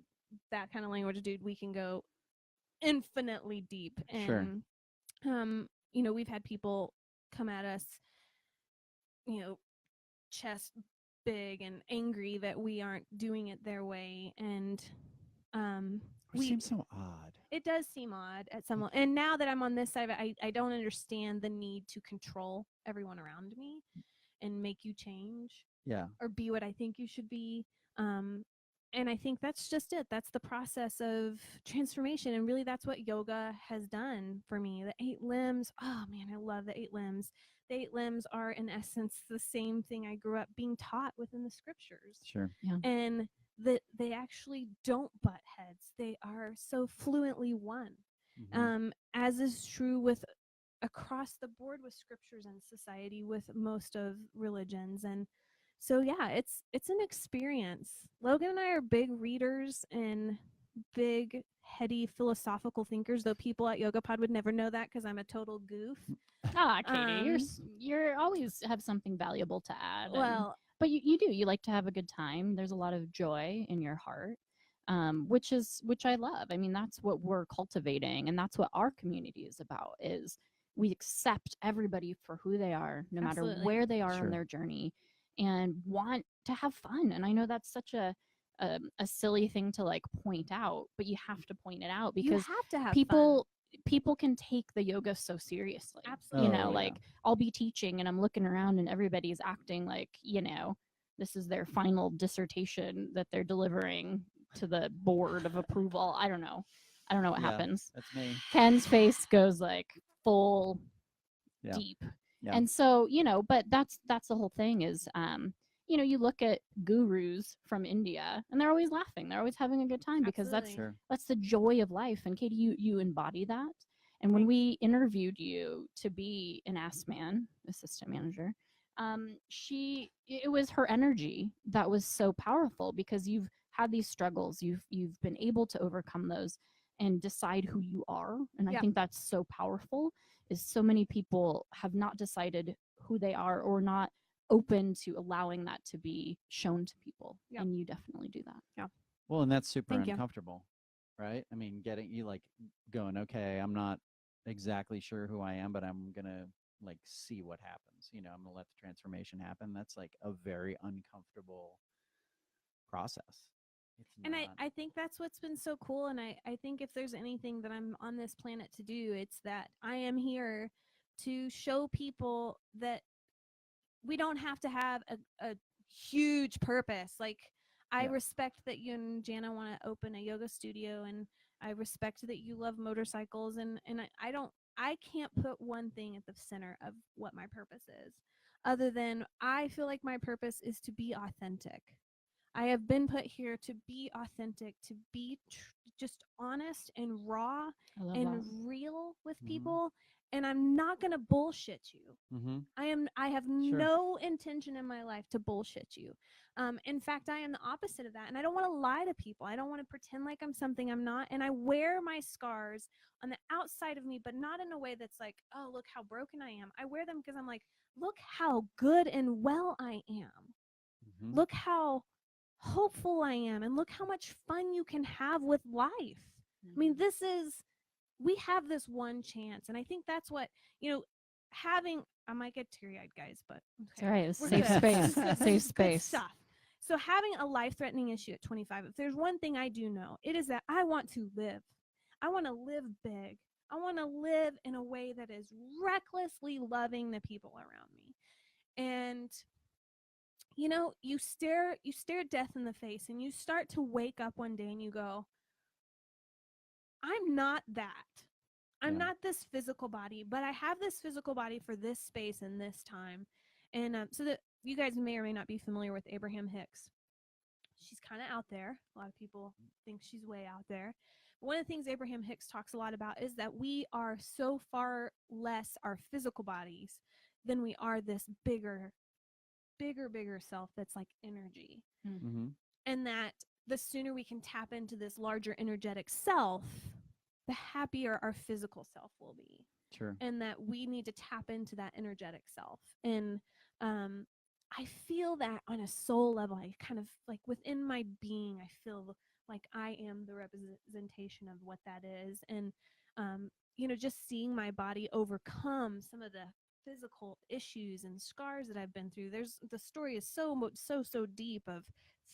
Speaker 3: that kind of language, dude, we can go infinitely deep. And
Speaker 1: Sure.
Speaker 3: we've had people come at us, chest big and angry that we aren't doing it their way. And
Speaker 1: It
Speaker 3: we
Speaker 1: seems so odd.
Speaker 3: it does seem odd at some level. And now that I'm on this side of it, I don't understand the need to control everyone around me and make you change
Speaker 1: Yeah.
Speaker 3: or be what I think you should be. Um, and I think that's just it. That's the process of transformation. And really, that's what yoga has done for me. The 8 limbs, oh man, I love the 8 limbs. The 8 limbs are, in essence, the same thing I grew up being taught within the scriptures.
Speaker 1: Sure.
Speaker 3: And that they actually don't butt heads, they are so fluently one. As is true with across the board with scriptures and society with most of religions. And so yeah, it's an experience. Logan and I are big readers and big heady philosophical thinkers, though people at Yoga Pod would never know that because I'm a total goof.
Speaker 2: Ah, Katie,
Speaker 3: Um,
Speaker 2: you're always have something valuable to add.
Speaker 3: Well,
Speaker 2: but you do. You like to have a good time. There's a lot of joy in your heart, which I love. I mean, that's what we're cultivating, and that's what our community is about. Is we accept everybody for who they are, no matter
Speaker 3: Absolutely.
Speaker 2: where they are
Speaker 1: Sure.
Speaker 2: on their journey, and want to have fun. And I know that's such a silly thing to like point out, but you have to point it out
Speaker 3: you
Speaker 2: because
Speaker 3: have to have fun.
Speaker 2: people can take the yoga so seriously.
Speaker 3: Absolutely.
Speaker 2: You know,
Speaker 1: Oh, yeah.
Speaker 2: like I'll be teaching and I'm looking around and everybody's acting like, this is their final dissertation that they're delivering to the board of approval. I don't know what
Speaker 1: Yeah.
Speaker 2: happens.
Speaker 1: That's me.
Speaker 2: Ken's face goes like full
Speaker 1: Yeah.
Speaker 2: deep.
Speaker 1: Yeah.
Speaker 2: And so, but that's the whole thing is you look at gurus from India and they're always laughing. They're always having a good time because
Speaker 3: Absolutely.
Speaker 1: Sure.
Speaker 2: that's the joy of life. And Katie, you embody that. And when we interviewed you to be an Ask Man assistant manager, it was her energy that was so powerful because you've had these struggles, you've been able to overcome those and decide who you are. And I
Speaker 3: Yep.
Speaker 2: think that's so powerful. Is so many people have not decided who they are or not open to allowing that to be shown to people.
Speaker 3: Yep.
Speaker 2: And you definitely do that.
Speaker 1: Well, and that's super
Speaker 3: Thank you.
Speaker 1: uncomfortable, right? I mean, getting you like going, okay, I'm not exactly sure who I am, but I'm gonna like see what happens. I'm gonna let the transformation happen. That's like a very uncomfortable process. It's
Speaker 3: And
Speaker 1: not.
Speaker 3: I think that's what's been so cool. And I think if there's anything that I'm on this planet to do, it's that I am here to show people that we don't have to have a huge purpose. Like, I
Speaker 1: Yeah.
Speaker 3: respect that you and Jana want to open a yoga studio, and I respect that you love motorcycles. And I can't put one thing at the center of what my purpose is, other than I feel like my purpose is to be authentic. I have been put here to be authentic, to be just honest and raw
Speaker 2: I love
Speaker 3: and
Speaker 2: that.
Speaker 3: real with
Speaker 1: Mhm.
Speaker 3: people. And I'm not going to bullshit you.
Speaker 1: Mm-hmm.
Speaker 3: I have
Speaker 1: Sure.
Speaker 3: no intention in my life to bullshit you. In fact, I am the opposite of that. And I don't want to lie to people. I don't want to pretend like I'm something I'm not. And I wear my scars on the outside of me, but not in a way that's like, oh, look how broken I am. I wear them because I'm like, look how good and well I am.
Speaker 1: Mm-hmm.
Speaker 3: Look how hopeful I am. And look how much fun you can have with life. I mean, we have this one chance. And I think that's what, I might get teary-eyed, guys, but
Speaker 2: It's all right. It's
Speaker 3: we're
Speaker 2: safe
Speaker 3: good.
Speaker 2: space.
Speaker 3: This is
Speaker 2: Safe
Speaker 3: good
Speaker 2: space.
Speaker 3: stuff. So having a life-threatening issue at 25, if there's one thing I do know, it is that I want to live. I want to live big. I want to live in a way that is recklessly loving the people around me. And you stare death in the face and you start to wake up one day and you go, I'm not that. I'm
Speaker 1: Yeah.
Speaker 3: not this physical body, but I have this physical body for this space and this time. And so that you guys may or may not be familiar with Abraham Hicks. She's kind of out there. A lot of people think she's way out there. But one of the things Abraham Hicks talks a lot about is that we are so far less our physical bodies than we are this bigger self that's like energy.
Speaker 1: Mm-hmm.
Speaker 3: And that the sooner we can tap into this larger energetic self, the happier our physical self will be.
Speaker 1: Sure.
Speaker 3: And that we need to tap into that energetic self. And I feel that on a soul level. I kind of like within my being, I feel like I am the representation of what that is. And just seeing my body overcome some of the physical issues and scars that I've been through. The story is so deep of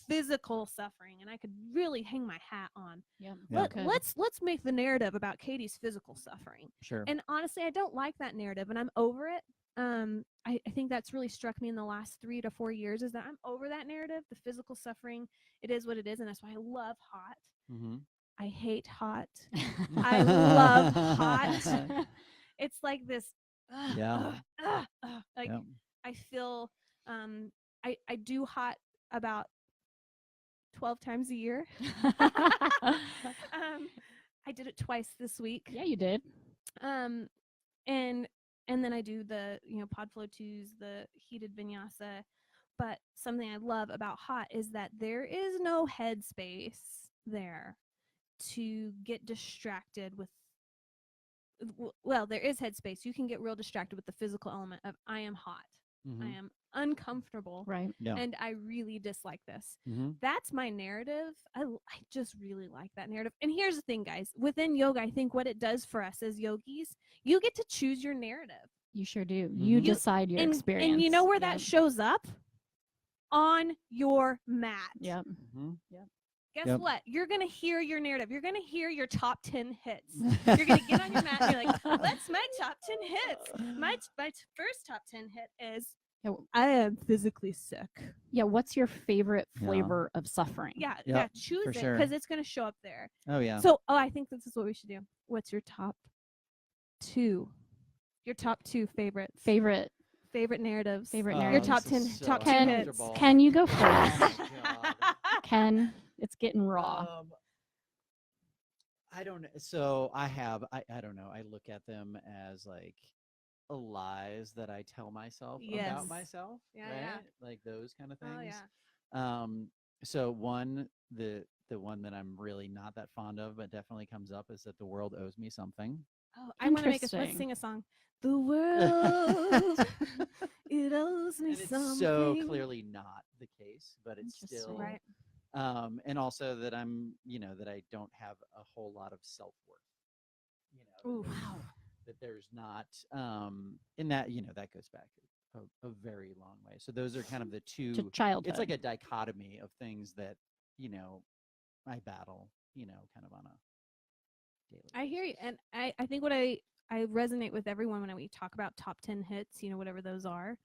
Speaker 3: physical suffering, and I could really hang my hat on.
Speaker 2: Yeah.
Speaker 1: Yeah.
Speaker 3: Let's make the narrative about Katie's physical suffering.
Speaker 1: Sure.
Speaker 3: And honestly, I don't like that narrative, and I'm over it. I think that's really struck me in the last 3 to 4 years, is that I'm over that narrative. The physical suffering, it is what it is, and that's why I love hot.
Speaker 1: Mm-hmm.
Speaker 3: I hate hot. I love hot. It's like this.
Speaker 1: Yeah.
Speaker 3: Like
Speaker 1: Yeah.
Speaker 3: I feel. I do hot about 12 times a year. I did it twice this week.
Speaker 2: Yeah, you did.
Speaker 3: And then I do the Podflow 2s, the heated vinyasa. But something I love about hot is that there is no headspace there to get distracted with. Well, there is headspace. You can get real distracted with the physical element of I am hot.
Speaker 1: Mm-hmm.
Speaker 3: I am uncomfortable.
Speaker 2: Right.
Speaker 1: Yeah.
Speaker 3: And I really dislike this.
Speaker 1: Mm-hmm.
Speaker 3: That's my narrative. I just really like that narrative. And here's the thing, guys. Within yoga, I think what it does for us as yogis, you get to choose your narrative.
Speaker 2: You sure do. You
Speaker 1: Mhm.
Speaker 2: decide your experience.
Speaker 3: And you know where
Speaker 2: Yep.
Speaker 3: that shows up? On your mat.
Speaker 2: Yep.
Speaker 1: Mm-hmm.
Speaker 3: Guess
Speaker 1: Yep.
Speaker 3: what? You're going to hear your narrative. You're going to hear your top 10 hits. You're going to get on your mat and you're like, what's my top 10 hits? My first top 10 hit is,
Speaker 2: Yeah.
Speaker 3: I am physically sick.
Speaker 2: Yeah. What's your favorite
Speaker 1: Yeah.
Speaker 2: flavor of suffering?
Speaker 3: Yeah,
Speaker 1: Yep,
Speaker 3: choose
Speaker 1: for
Speaker 3: it
Speaker 1: sure.
Speaker 3: because it's going to show up there.
Speaker 1: Oh yeah.
Speaker 3: So, I think this is what we should do. What's your top 2? Your top 2 favorites.
Speaker 2: Favorite
Speaker 3: narratives.
Speaker 2: favorite
Speaker 1: Oh,
Speaker 3: Your
Speaker 2: narrative.
Speaker 3: top
Speaker 1: this
Speaker 3: 10
Speaker 1: is so
Speaker 3: top 2
Speaker 2: Ken,
Speaker 3: hits.
Speaker 1: uncomfortable.
Speaker 2: Ken, you go
Speaker 1: Oh
Speaker 2: first.
Speaker 1: my God.
Speaker 2: Ken, it's getting raw.
Speaker 1: I don't know. So I don't know. I look at them as like lies that I tell myself
Speaker 3: Yes.
Speaker 1: about myself.
Speaker 3: Yeah,
Speaker 1: right?
Speaker 3: yeah.
Speaker 1: Like those kind of things.
Speaker 3: Oh yeah.
Speaker 1: So the one that I'm really not that fond of, but definitely comes up, is that the world owes me something.
Speaker 3: Oh, I want to let's
Speaker 2: Interesting.
Speaker 3: sing a song. The world, it owes me
Speaker 1: And it's
Speaker 3: something.
Speaker 1: so clearly not the case, but it's
Speaker 2: Interesting.
Speaker 1: still
Speaker 3: Right.
Speaker 1: and also that I'm, that I don't have a whole lot of self-worth.
Speaker 3: Ooh.
Speaker 1: That there's not and that, that goes back a very long way. So those are kind of the two.
Speaker 2: To childhood.
Speaker 1: It's like a dichotomy of things that, I battle, kind of on a daily
Speaker 3: I hear you.
Speaker 1: basis.
Speaker 3: And I think what I resonate with everyone when we talk about top 10 hits, whatever those are.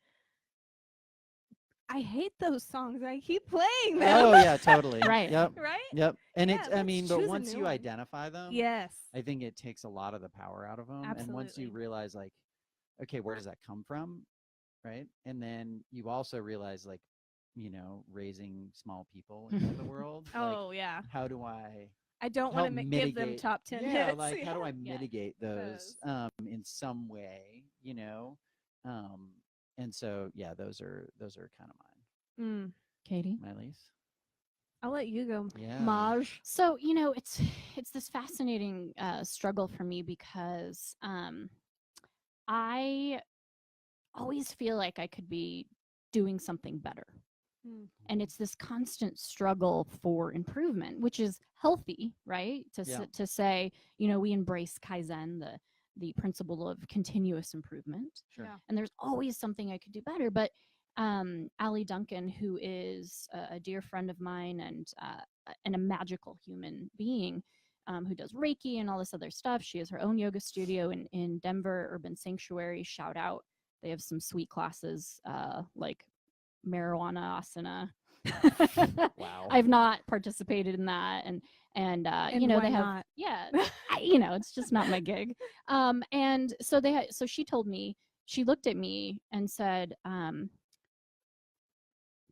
Speaker 3: I hate those songs. I keep playing them.
Speaker 1: Oh yeah, totally.
Speaker 2: Right.
Speaker 1: Yep.
Speaker 3: Right?
Speaker 1: Yep. And
Speaker 3: Yeah,
Speaker 1: it's, I
Speaker 3: let's
Speaker 1: mean,
Speaker 3: choose
Speaker 1: but
Speaker 3: a
Speaker 1: once
Speaker 3: new
Speaker 1: you
Speaker 3: one.
Speaker 1: identify them,
Speaker 3: Yes.
Speaker 1: I think it takes a lot of the power out of them. And once you
Speaker 3: Absolutely.
Speaker 1: realize, like, okay, where does that come from? Right. And then you also realize, like, raising small people into the world.
Speaker 3: Oh,
Speaker 1: like,
Speaker 3: yeah.
Speaker 1: how do I
Speaker 3: I don't want
Speaker 1: help
Speaker 3: to give them
Speaker 1: mitigate-
Speaker 3: top 10
Speaker 1: yeah,
Speaker 3: hits.
Speaker 1: like how do I
Speaker 2: Yeah.
Speaker 1: mitigate those in some way, and so yeah, those are kind of
Speaker 3: Mm.
Speaker 2: Katie.
Speaker 1: my least.
Speaker 3: I'll let you go.
Speaker 1: Yeah.
Speaker 3: Maj.
Speaker 2: So it's this fascinating struggle for me because I always feel like I could be doing something better.
Speaker 3: Mm.
Speaker 2: And it's this constant struggle for improvement, which is healthy, right?
Speaker 1: Yeah.
Speaker 2: To say, we embrace Kaizen, the principle of continuous improvement.
Speaker 1: Sure.
Speaker 3: Yeah.
Speaker 2: And there's always something I could do better. But Allie Duncan, who is a dear friend of mine and a magical human being who does Reiki and all this other stuff. She has her own yoga studio in Denver, Urban Sanctuary. Shout out. They have some sweet classes like marijuana asana.
Speaker 1: Wow.
Speaker 2: I've not participated in that, and
Speaker 3: And
Speaker 2: they
Speaker 3: why
Speaker 2: have
Speaker 3: not?
Speaker 2: yeah, it's just not my gig. And so so she told me, she looked at me and said,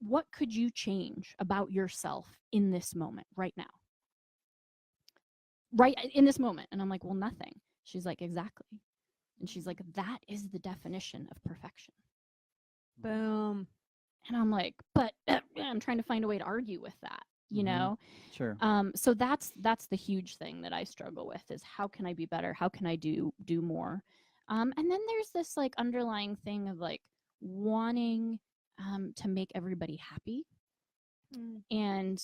Speaker 2: what could you change about yourself in this moment right now? Right in this moment. And I'm like, well, nothing. She's like, exactly. And she's like, that is the definition of perfection.
Speaker 3: Boom.
Speaker 2: And I'm like, but I'm trying to find a way to argue with that, you
Speaker 1: Mhm.
Speaker 2: know?
Speaker 1: Sure.
Speaker 2: So that's the huge thing that I struggle with is how can I be better? How can I do more? And then there's this like underlying thing of like wanting to make everybody happy.
Speaker 3: Mm.
Speaker 2: And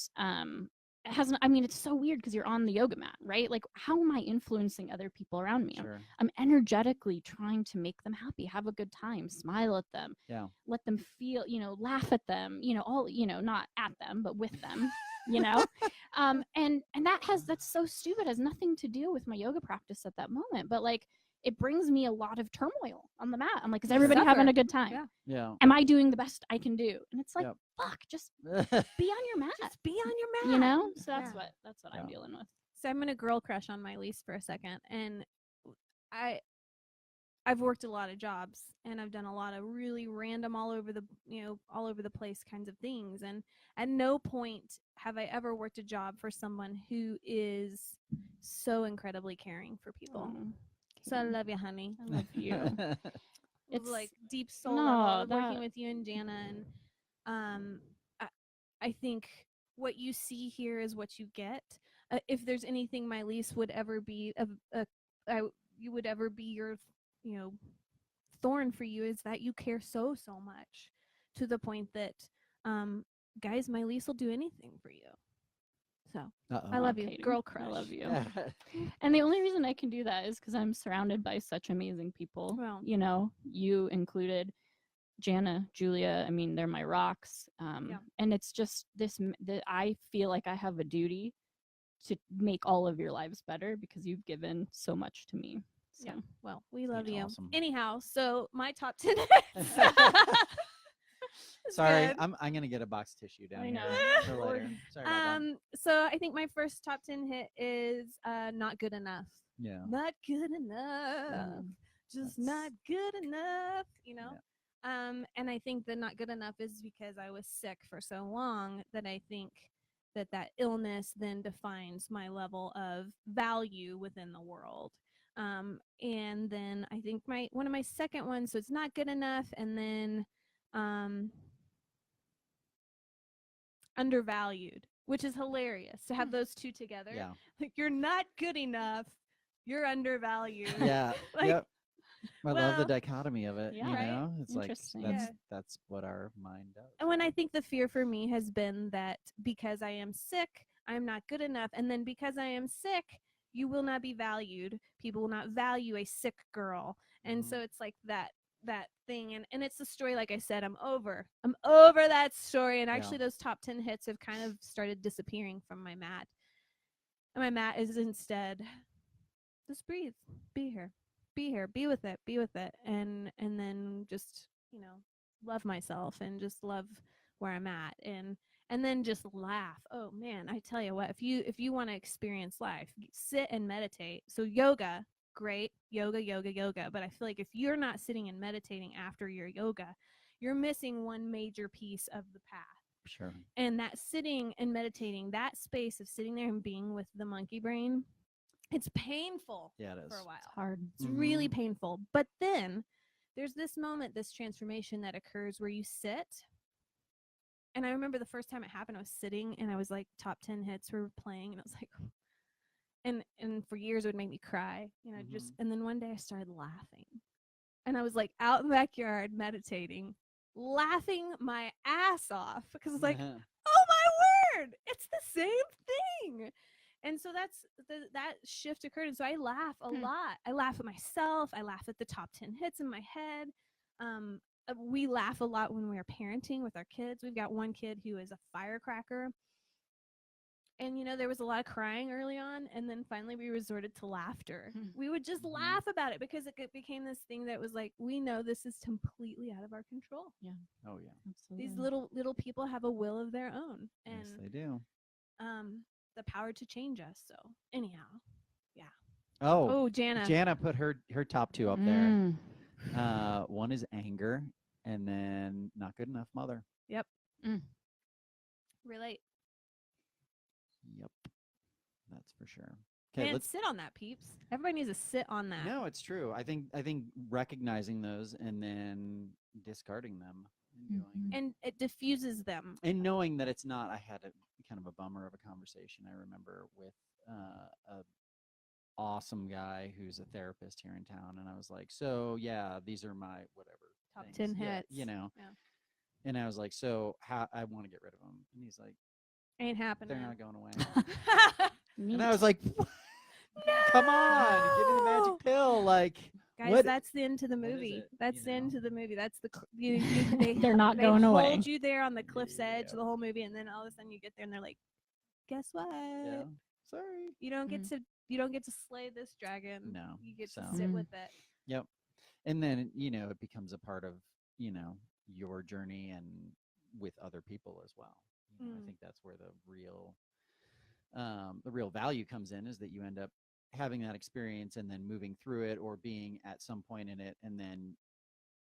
Speaker 2: it hasn't, I mean, it's so weird because you're on the yoga mat, right? Like, how am I influencing other people around me?
Speaker 1: Sure.
Speaker 2: I'm energetically trying to make them happy, have a good time, smile at them,
Speaker 1: Yeah.
Speaker 2: let them feel, laugh at them, all, not at them, but with them, you know? And that's so stupid, has nothing to do with my yoga practice at that moment. But like, it brings me a lot of turmoil on the mat. I'm like, is
Speaker 3: You
Speaker 2: everybody having
Speaker 3: suffer.
Speaker 2: a good time?
Speaker 3: Yeah.
Speaker 1: Yeah.
Speaker 2: Am I doing the best I can do? And it's like,
Speaker 1: Yep.
Speaker 2: fuck, just be on your mat.
Speaker 3: Just be on your mat.
Speaker 2: You know? So that's
Speaker 3: Yeah.
Speaker 2: what
Speaker 1: Yeah.
Speaker 2: I'm dealing with.
Speaker 3: So I'm gonna girl crush on my lease for a second, and I I've worked a lot of jobs, and I've done a lot of really random, all over the place kinds of things, and at no point have I ever worked a job for someone who is so incredibly caring for people.
Speaker 2: Oh,
Speaker 3: So I
Speaker 2: Kim,
Speaker 3: love you, honey.
Speaker 2: I love you.
Speaker 3: It's
Speaker 2: It's-
Speaker 3: like deep soul
Speaker 2: no,
Speaker 3: level of working
Speaker 2: that-
Speaker 3: with you and Jana, and I think what you see here is what you get. If there's anything my lease would ever be you would ever be your thorn for you, is that you care so much to the point that guys, my lease will do anything for you. So
Speaker 1: Uh-oh.
Speaker 3: I love you,
Speaker 2: Katie,
Speaker 3: girl
Speaker 2: I
Speaker 3: crush.
Speaker 2: love you. And the only reason I can do that is because I'm surrounded by such amazing people.
Speaker 3: Well-
Speaker 2: You included, Jana, Julia. I mean, they're my rocks. And it's just that I feel like I have a duty to make all of your lives better because you've given so much to me. So.
Speaker 3: Yeah. Well, we love
Speaker 1: That's
Speaker 3: you.
Speaker 1: awesome.
Speaker 3: Anyhow, so my top 10 hits.
Speaker 1: Sorry,
Speaker 3: Good.
Speaker 1: I'm gonna get a box of tissue down
Speaker 2: I
Speaker 1: here
Speaker 2: know.
Speaker 1: for later. Sorry about that.
Speaker 3: So I think my first top 10 hit is Not Good Enough.
Speaker 1: Yeah.
Speaker 3: Not good enough. Just
Speaker 1: That's-
Speaker 3: not good enough, and I think that not good enough is because I was sick for so long that I think that illness then defines my level of value within the world. And then I think one of my second ones, so it's not good enough, and then undervalued, which is hilarious to have those two together.
Speaker 1: Yeah.
Speaker 3: Like, you're not good enough, you're undervalued.
Speaker 1: Yeah.
Speaker 3: Like,
Speaker 1: Yep. I love the
Speaker 3: well,
Speaker 1: dichotomy of it.
Speaker 2: Yeah.
Speaker 1: You
Speaker 3: Right?
Speaker 1: know, it's like
Speaker 2: Interesting.
Speaker 1: that's what our mind does.
Speaker 3: And when I think the fear for me has been that because I am sick, I'm not good enough. And then because I am sick, you will not be valued. People will not value a sick girl. And
Speaker 1: Mhm.
Speaker 3: so it's like that thing. And it's the story, like I said, I'm over that story. And actually those top 10 hits have kind of started disappearing from my mat. And my mat is instead, just breathe, be here, be with it. And then just, love myself and just love where I'm at, and then just laugh. Oh man, I tell you what, if you want to experience life, sit and meditate. So yoga, great, yoga, but I feel like if you're not sitting and meditating after your yoga, you're missing one major piece of the path.
Speaker 1: Sure.
Speaker 3: And that sitting and meditating, that space of sitting there and being with the monkey brain, it's painful.
Speaker 1: Yeah, it is.
Speaker 3: For a while.
Speaker 2: It's hard.
Speaker 3: It's really painful. But then there's this moment, this transformation that occurs where you sit. And I remember the first time it happened, I was sitting and I was like, top 10 hits were playing, and I was like, and for years it would make me cry, just, and then one day I started laughing. And I was like out in the backyard meditating, laughing my ass off because it's like, oh my word, it's the same thing. And so that shift occurred. And so I laugh a lot. I laugh at myself. I laugh at the top 10 hits in my head. We laugh a lot when we're parenting with our kids. We've got one kid who is a firecracker. And, there was a lot of crying early on. And then finally we resorted to laughter. We would just laugh about it because it became this thing that was like, we know this is completely out of our control.
Speaker 2: Yeah.
Speaker 1: Oh yeah.
Speaker 2: Absolutely.
Speaker 3: These little people have a will of their own. And
Speaker 1: Yes, they do.
Speaker 3: the power to change us. So anyhow,
Speaker 1: Oh,
Speaker 3: Jana.
Speaker 1: Jana put her top two up there. One is anger, and then not good enough mother.
Speaker 3: Yep. Relate.
Speaker 1: Yep. That's for sure.
Speaker 3: Okay,
Speaker 1: Okay,
Speaker 3: let's sit on that, peeps. Everybody needs to sit on that.
Speaker 1: No, it's true. I think recognizing those and then discarding them and doing
Speaker 3: And it diffuses them.
Speaker 1: and knowing that it's not. I had a kind of a bummer of a conversation I remember with a awesome guy who's a therapist here in town, and I was like, so yeah, these are my whatever
Speaker 3: Top
Speaker 1: things.
Speaker 3: 10
Speaker 1: Yeah,
Speaker 3: hits.
Speaker 1: you know.
Speaker 3: Yeah.
Speaker 1: And I was like, so how I want to get rid of them, and he's like,
Speaker 3: Ain't happening.
Speaker 1: They're not going away.
Speaker 2: Neat.
Speaker 1: And I was like, come on, give me the magic pill. Like,
Speaker 3: Guys,
Speaker 1: what?
Speaker 3: that's the end to the
Speaker 1: what is
Speaker 3: movie.
Speaker 1: it,
Speaker 3: That's the end
Speaker 1: know?
Speaker 3: to the movie. That's the
Speaker 2: They're not
Speaker 3: they
Speaker 2: going away.
Speaker 3: hold you there on the cliff's edge
Speaker 1: Yeah.
Speaker 3: the whole movie, and then all of a sudden you get there, and they're like, "Guess what?
Speaker 1: Yeah. Sorry.
Speaker 3: You don't get to slay this dragon.
Speaker 1: No,
Speaker 3: you get to
Speaker 1: so-
Speaker 3: sit
Speaker 2: Mm.
Speaker 3: with it."
Speaker 1: Yep. And then, it becomes a part of, your journey and with other people as well. I
Speaker 3: Mm.
Speaker 1: think that's where the real value comes in, is that you end up having that experience and then moving through it, or being at some point in it, and then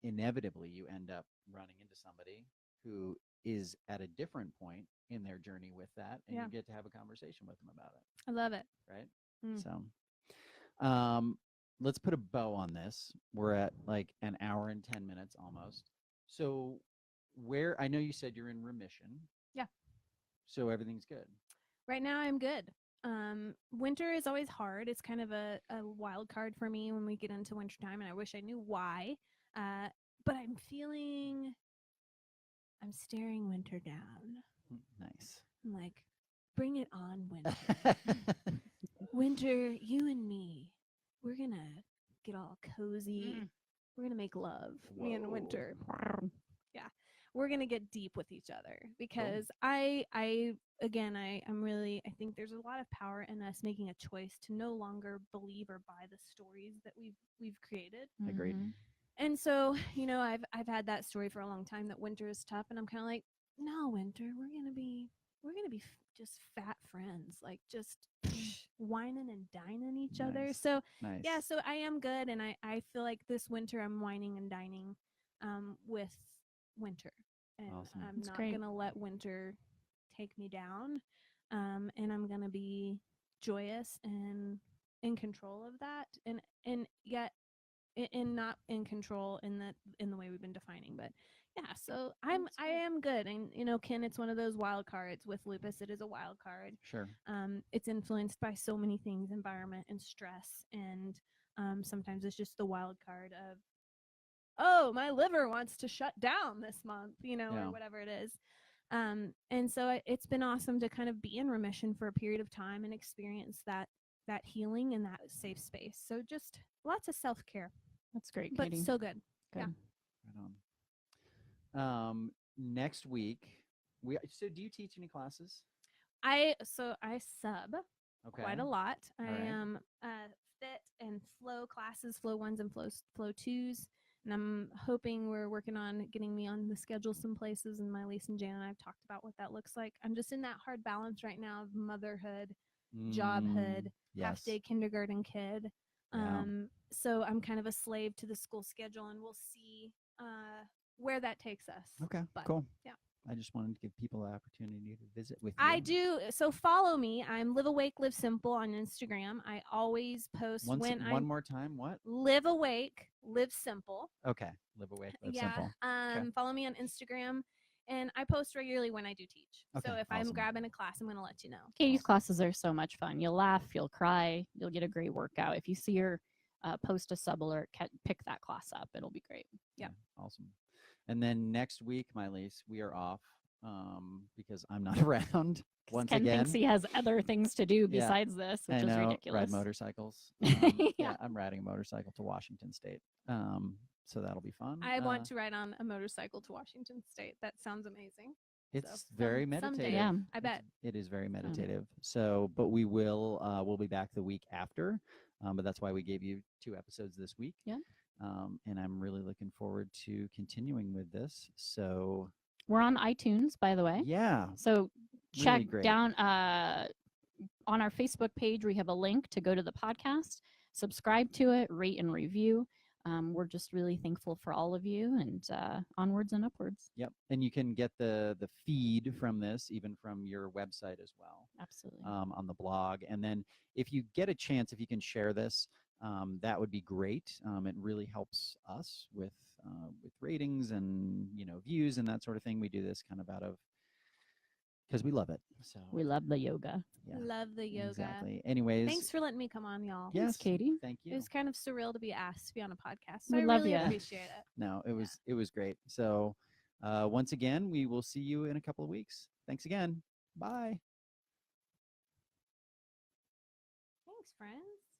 Speaker 1: inevitably you end up running into somebody who is at a different point in their journey with that, and
Speaker 3: Yeah.
Speaker 1: you get to have a conversation with them about it,
Speaker 3: I love it.
Speaker 1: right?
Speaker 3: Mm.
Speaker 1: So let's put a bow on this. We're at like an hour and 10 minutes almost. So I know you said you're in remission.
Speaker 3: Yeah.
Speaker 1: So everything's good.
Speaker 3: Right now, I'm good. Winter is always hard. It's kind of a wild card for me when we get into wintertime, and I wish I knew why. But I'm staring winter down.
Speaker 1: Nice.
Speaker 3: I'm like, bring it on, winter. Winter, you and me, we're gonna get all cozy. We're gonna make love, me and Winter. Yeah, we're gonna get deep with each other, because I think there's a lot of power in us making a choice to no longer believe or buy the stories that we've created.
Speaker 1: Agreed.
Speaker 2: Mhm.
Speaker 3: And so, I've had that story for a long time, that winter is tough, and I'm kind of like, no, Winter, we're gonna be just fat friends, like just whining and dining each other.
Speaker 1: Nice.
Speaker 3: So
Speaker 1: Nice.
Speaker 3: yeah, so I am good, and I feel like this winter I'm whining and dining with Winter, and
Speaker 1: Awesome.
Speaker 3: I'm
Speaker 2: That's
Speaker 3: not
Speaker 2: great.
Speaker 3: gonna let Winter take me down, and I'm gonna be joyous and in control of that, and yet and not in control in the way we've been defining. But yeah, so I am good. And Ken, it's one of those wild cards with lupus. It is a wild card.
Speaker 1: Sure.
Speaker 3: It's influenced by so many things, environment and stress, and sometimes it's just the wild card of, oh, my liver wants to shut down this month,
Speaker 1: Yeah.
Speaker 3: or whatever it is. And so it's been awesome to kind of be in remission for a period of time and experience that healing and that safe space. So just lots of self-care,
Speaker 2: That's great,
Speaker 3: but
Speaker 2: Katie.
Speaker 3: so good.
Speaker 2: Good.
Speaker 3: yeah.
Speaker 1: Right on. Next week, so do you teach any classes?
Speaker 3: I sub
Speaker 1: Okay.
Speaker 3: quite a lot. I
Speaker 1: right.
Speaker 3: am fit and flow classes, flow 1s and flow 2s. And I'm hoping we're working on getting me on the schedule some places. And my Lisa and Jan and I have talked about what that looks like. I'm just in that hard balance right now of motherhood, jobhood,
Speaker 1: Yes.
Speaker 3: half-day kindergarten kid.
Speaker 1: Yeah.
Speaker 3: So I'm kind of a slave to the school schedule, and we'll see where that takes us.
Speaker 1: Okay.
Speaker 3: But,
Speaker 1: Cool.
Speaker 3: yeah.
Speaker 1: I just wanted to give people the opportunity to visit with you.
Speaker 3: I do. So follow me. I'm Live Awake, Live Simple on Instagram. I always post
Speaker 1: One more time. What?
Speaker 3: Live Awake, Live Simple.
Speaker 1: Okay. Live awake. Live
Speaker 3: Yeah.
Speaker 1: simple.
Speaker 3: Follow me on Instagram, and I post regularly when I do teach.
Speaker 1: Okay,
Speaker 3: So if I'm
Speaker 1: awesome.
Speaker 3: grabbing a class, I'm going to let you know.
Speaker 2: Katie's classes are so much fun. You'll laugh, you'll cry, you'll get a great workout. If you see her post a sub alert, pick that class up. It'll be great.
Speaker 3: Yeah.
Speaker 1: Awesome. And then next week, my Lise, we are off because I'm not around once
Speaker 2: Ken
Speaker 1: again.
Speaker 2: thinks he has other things to do
Speaker 1: Yeah.
Speaker 2: besides this, which
Speaker 1: I
Speaker 2: is
Speaker 1: know,
Speaker 2: ridiculous.
Speaker 1: ride motorcycles.
Speaker 2: Yeah.
Speaker 1: I'm riding a motorcycle to Washington State. So that'll be fun.
Speaker 3: I want to ride on a motorcycle to Washington State. That sounds amazing.
Speaker 1: It's
Speaker 3: So,
Speaker 1: very
Speaker 3: someday.
Speaker 1: meditative.
Speaker 2: Yeah.
Speaker 3: I bet.
Speaker 1: It is very meditative. So, but we'll be back the week after. But that's why we gave you 2 episodes this week.
Speaker 2: Yeah.
Speaker 1: And I'm really looking forward to continuing with this. So
Speaker 2: We're on iTunes, by the way.
Speaker 1: yeah,
Speaker 2: So check
Speaker 1: great.
Speaker 2: down on our Facebook page. We have a link to go to the podcast, subscribe to it, rate and review. We're just really thankful for all of you, and onwards and upwards.
Speaker 1: yep. And you can get the feed from this even from your website as well.
Speaker 2: Absolutely.
Speaker 1: On the blog. And then if you get a chance, if you can share this, that would be great. It really helps us with ratings and views and that sort of thing. We do this kind of out of because we love it. So
Speaker 2: We love the yoga.
Speaker 1: yeah,
Speaker 3: Love the yoga.
Speaker 1: exactly. Anyways,
Speaker 3: Thanks for letting me come on, y'all.
Speaker 1: yes,
Speaker 2: Thanks, Katie.
Speaker 1: Thank
Speaker 3: It
Speaker 1: you.
Speaker 3: was kind of surreal to be asked to be on a podcast. So
Speaker 2: We
Speaker 3: I
Speaker 2: love
Speaker 3: really
Speaker 2: ya.
Speaker 3: appreciate it.
Speaker 1: No, it was great. So once again, we will see you in a couple of weeks. Thanks again. Bye.
Speaker 3: Thanks, friends.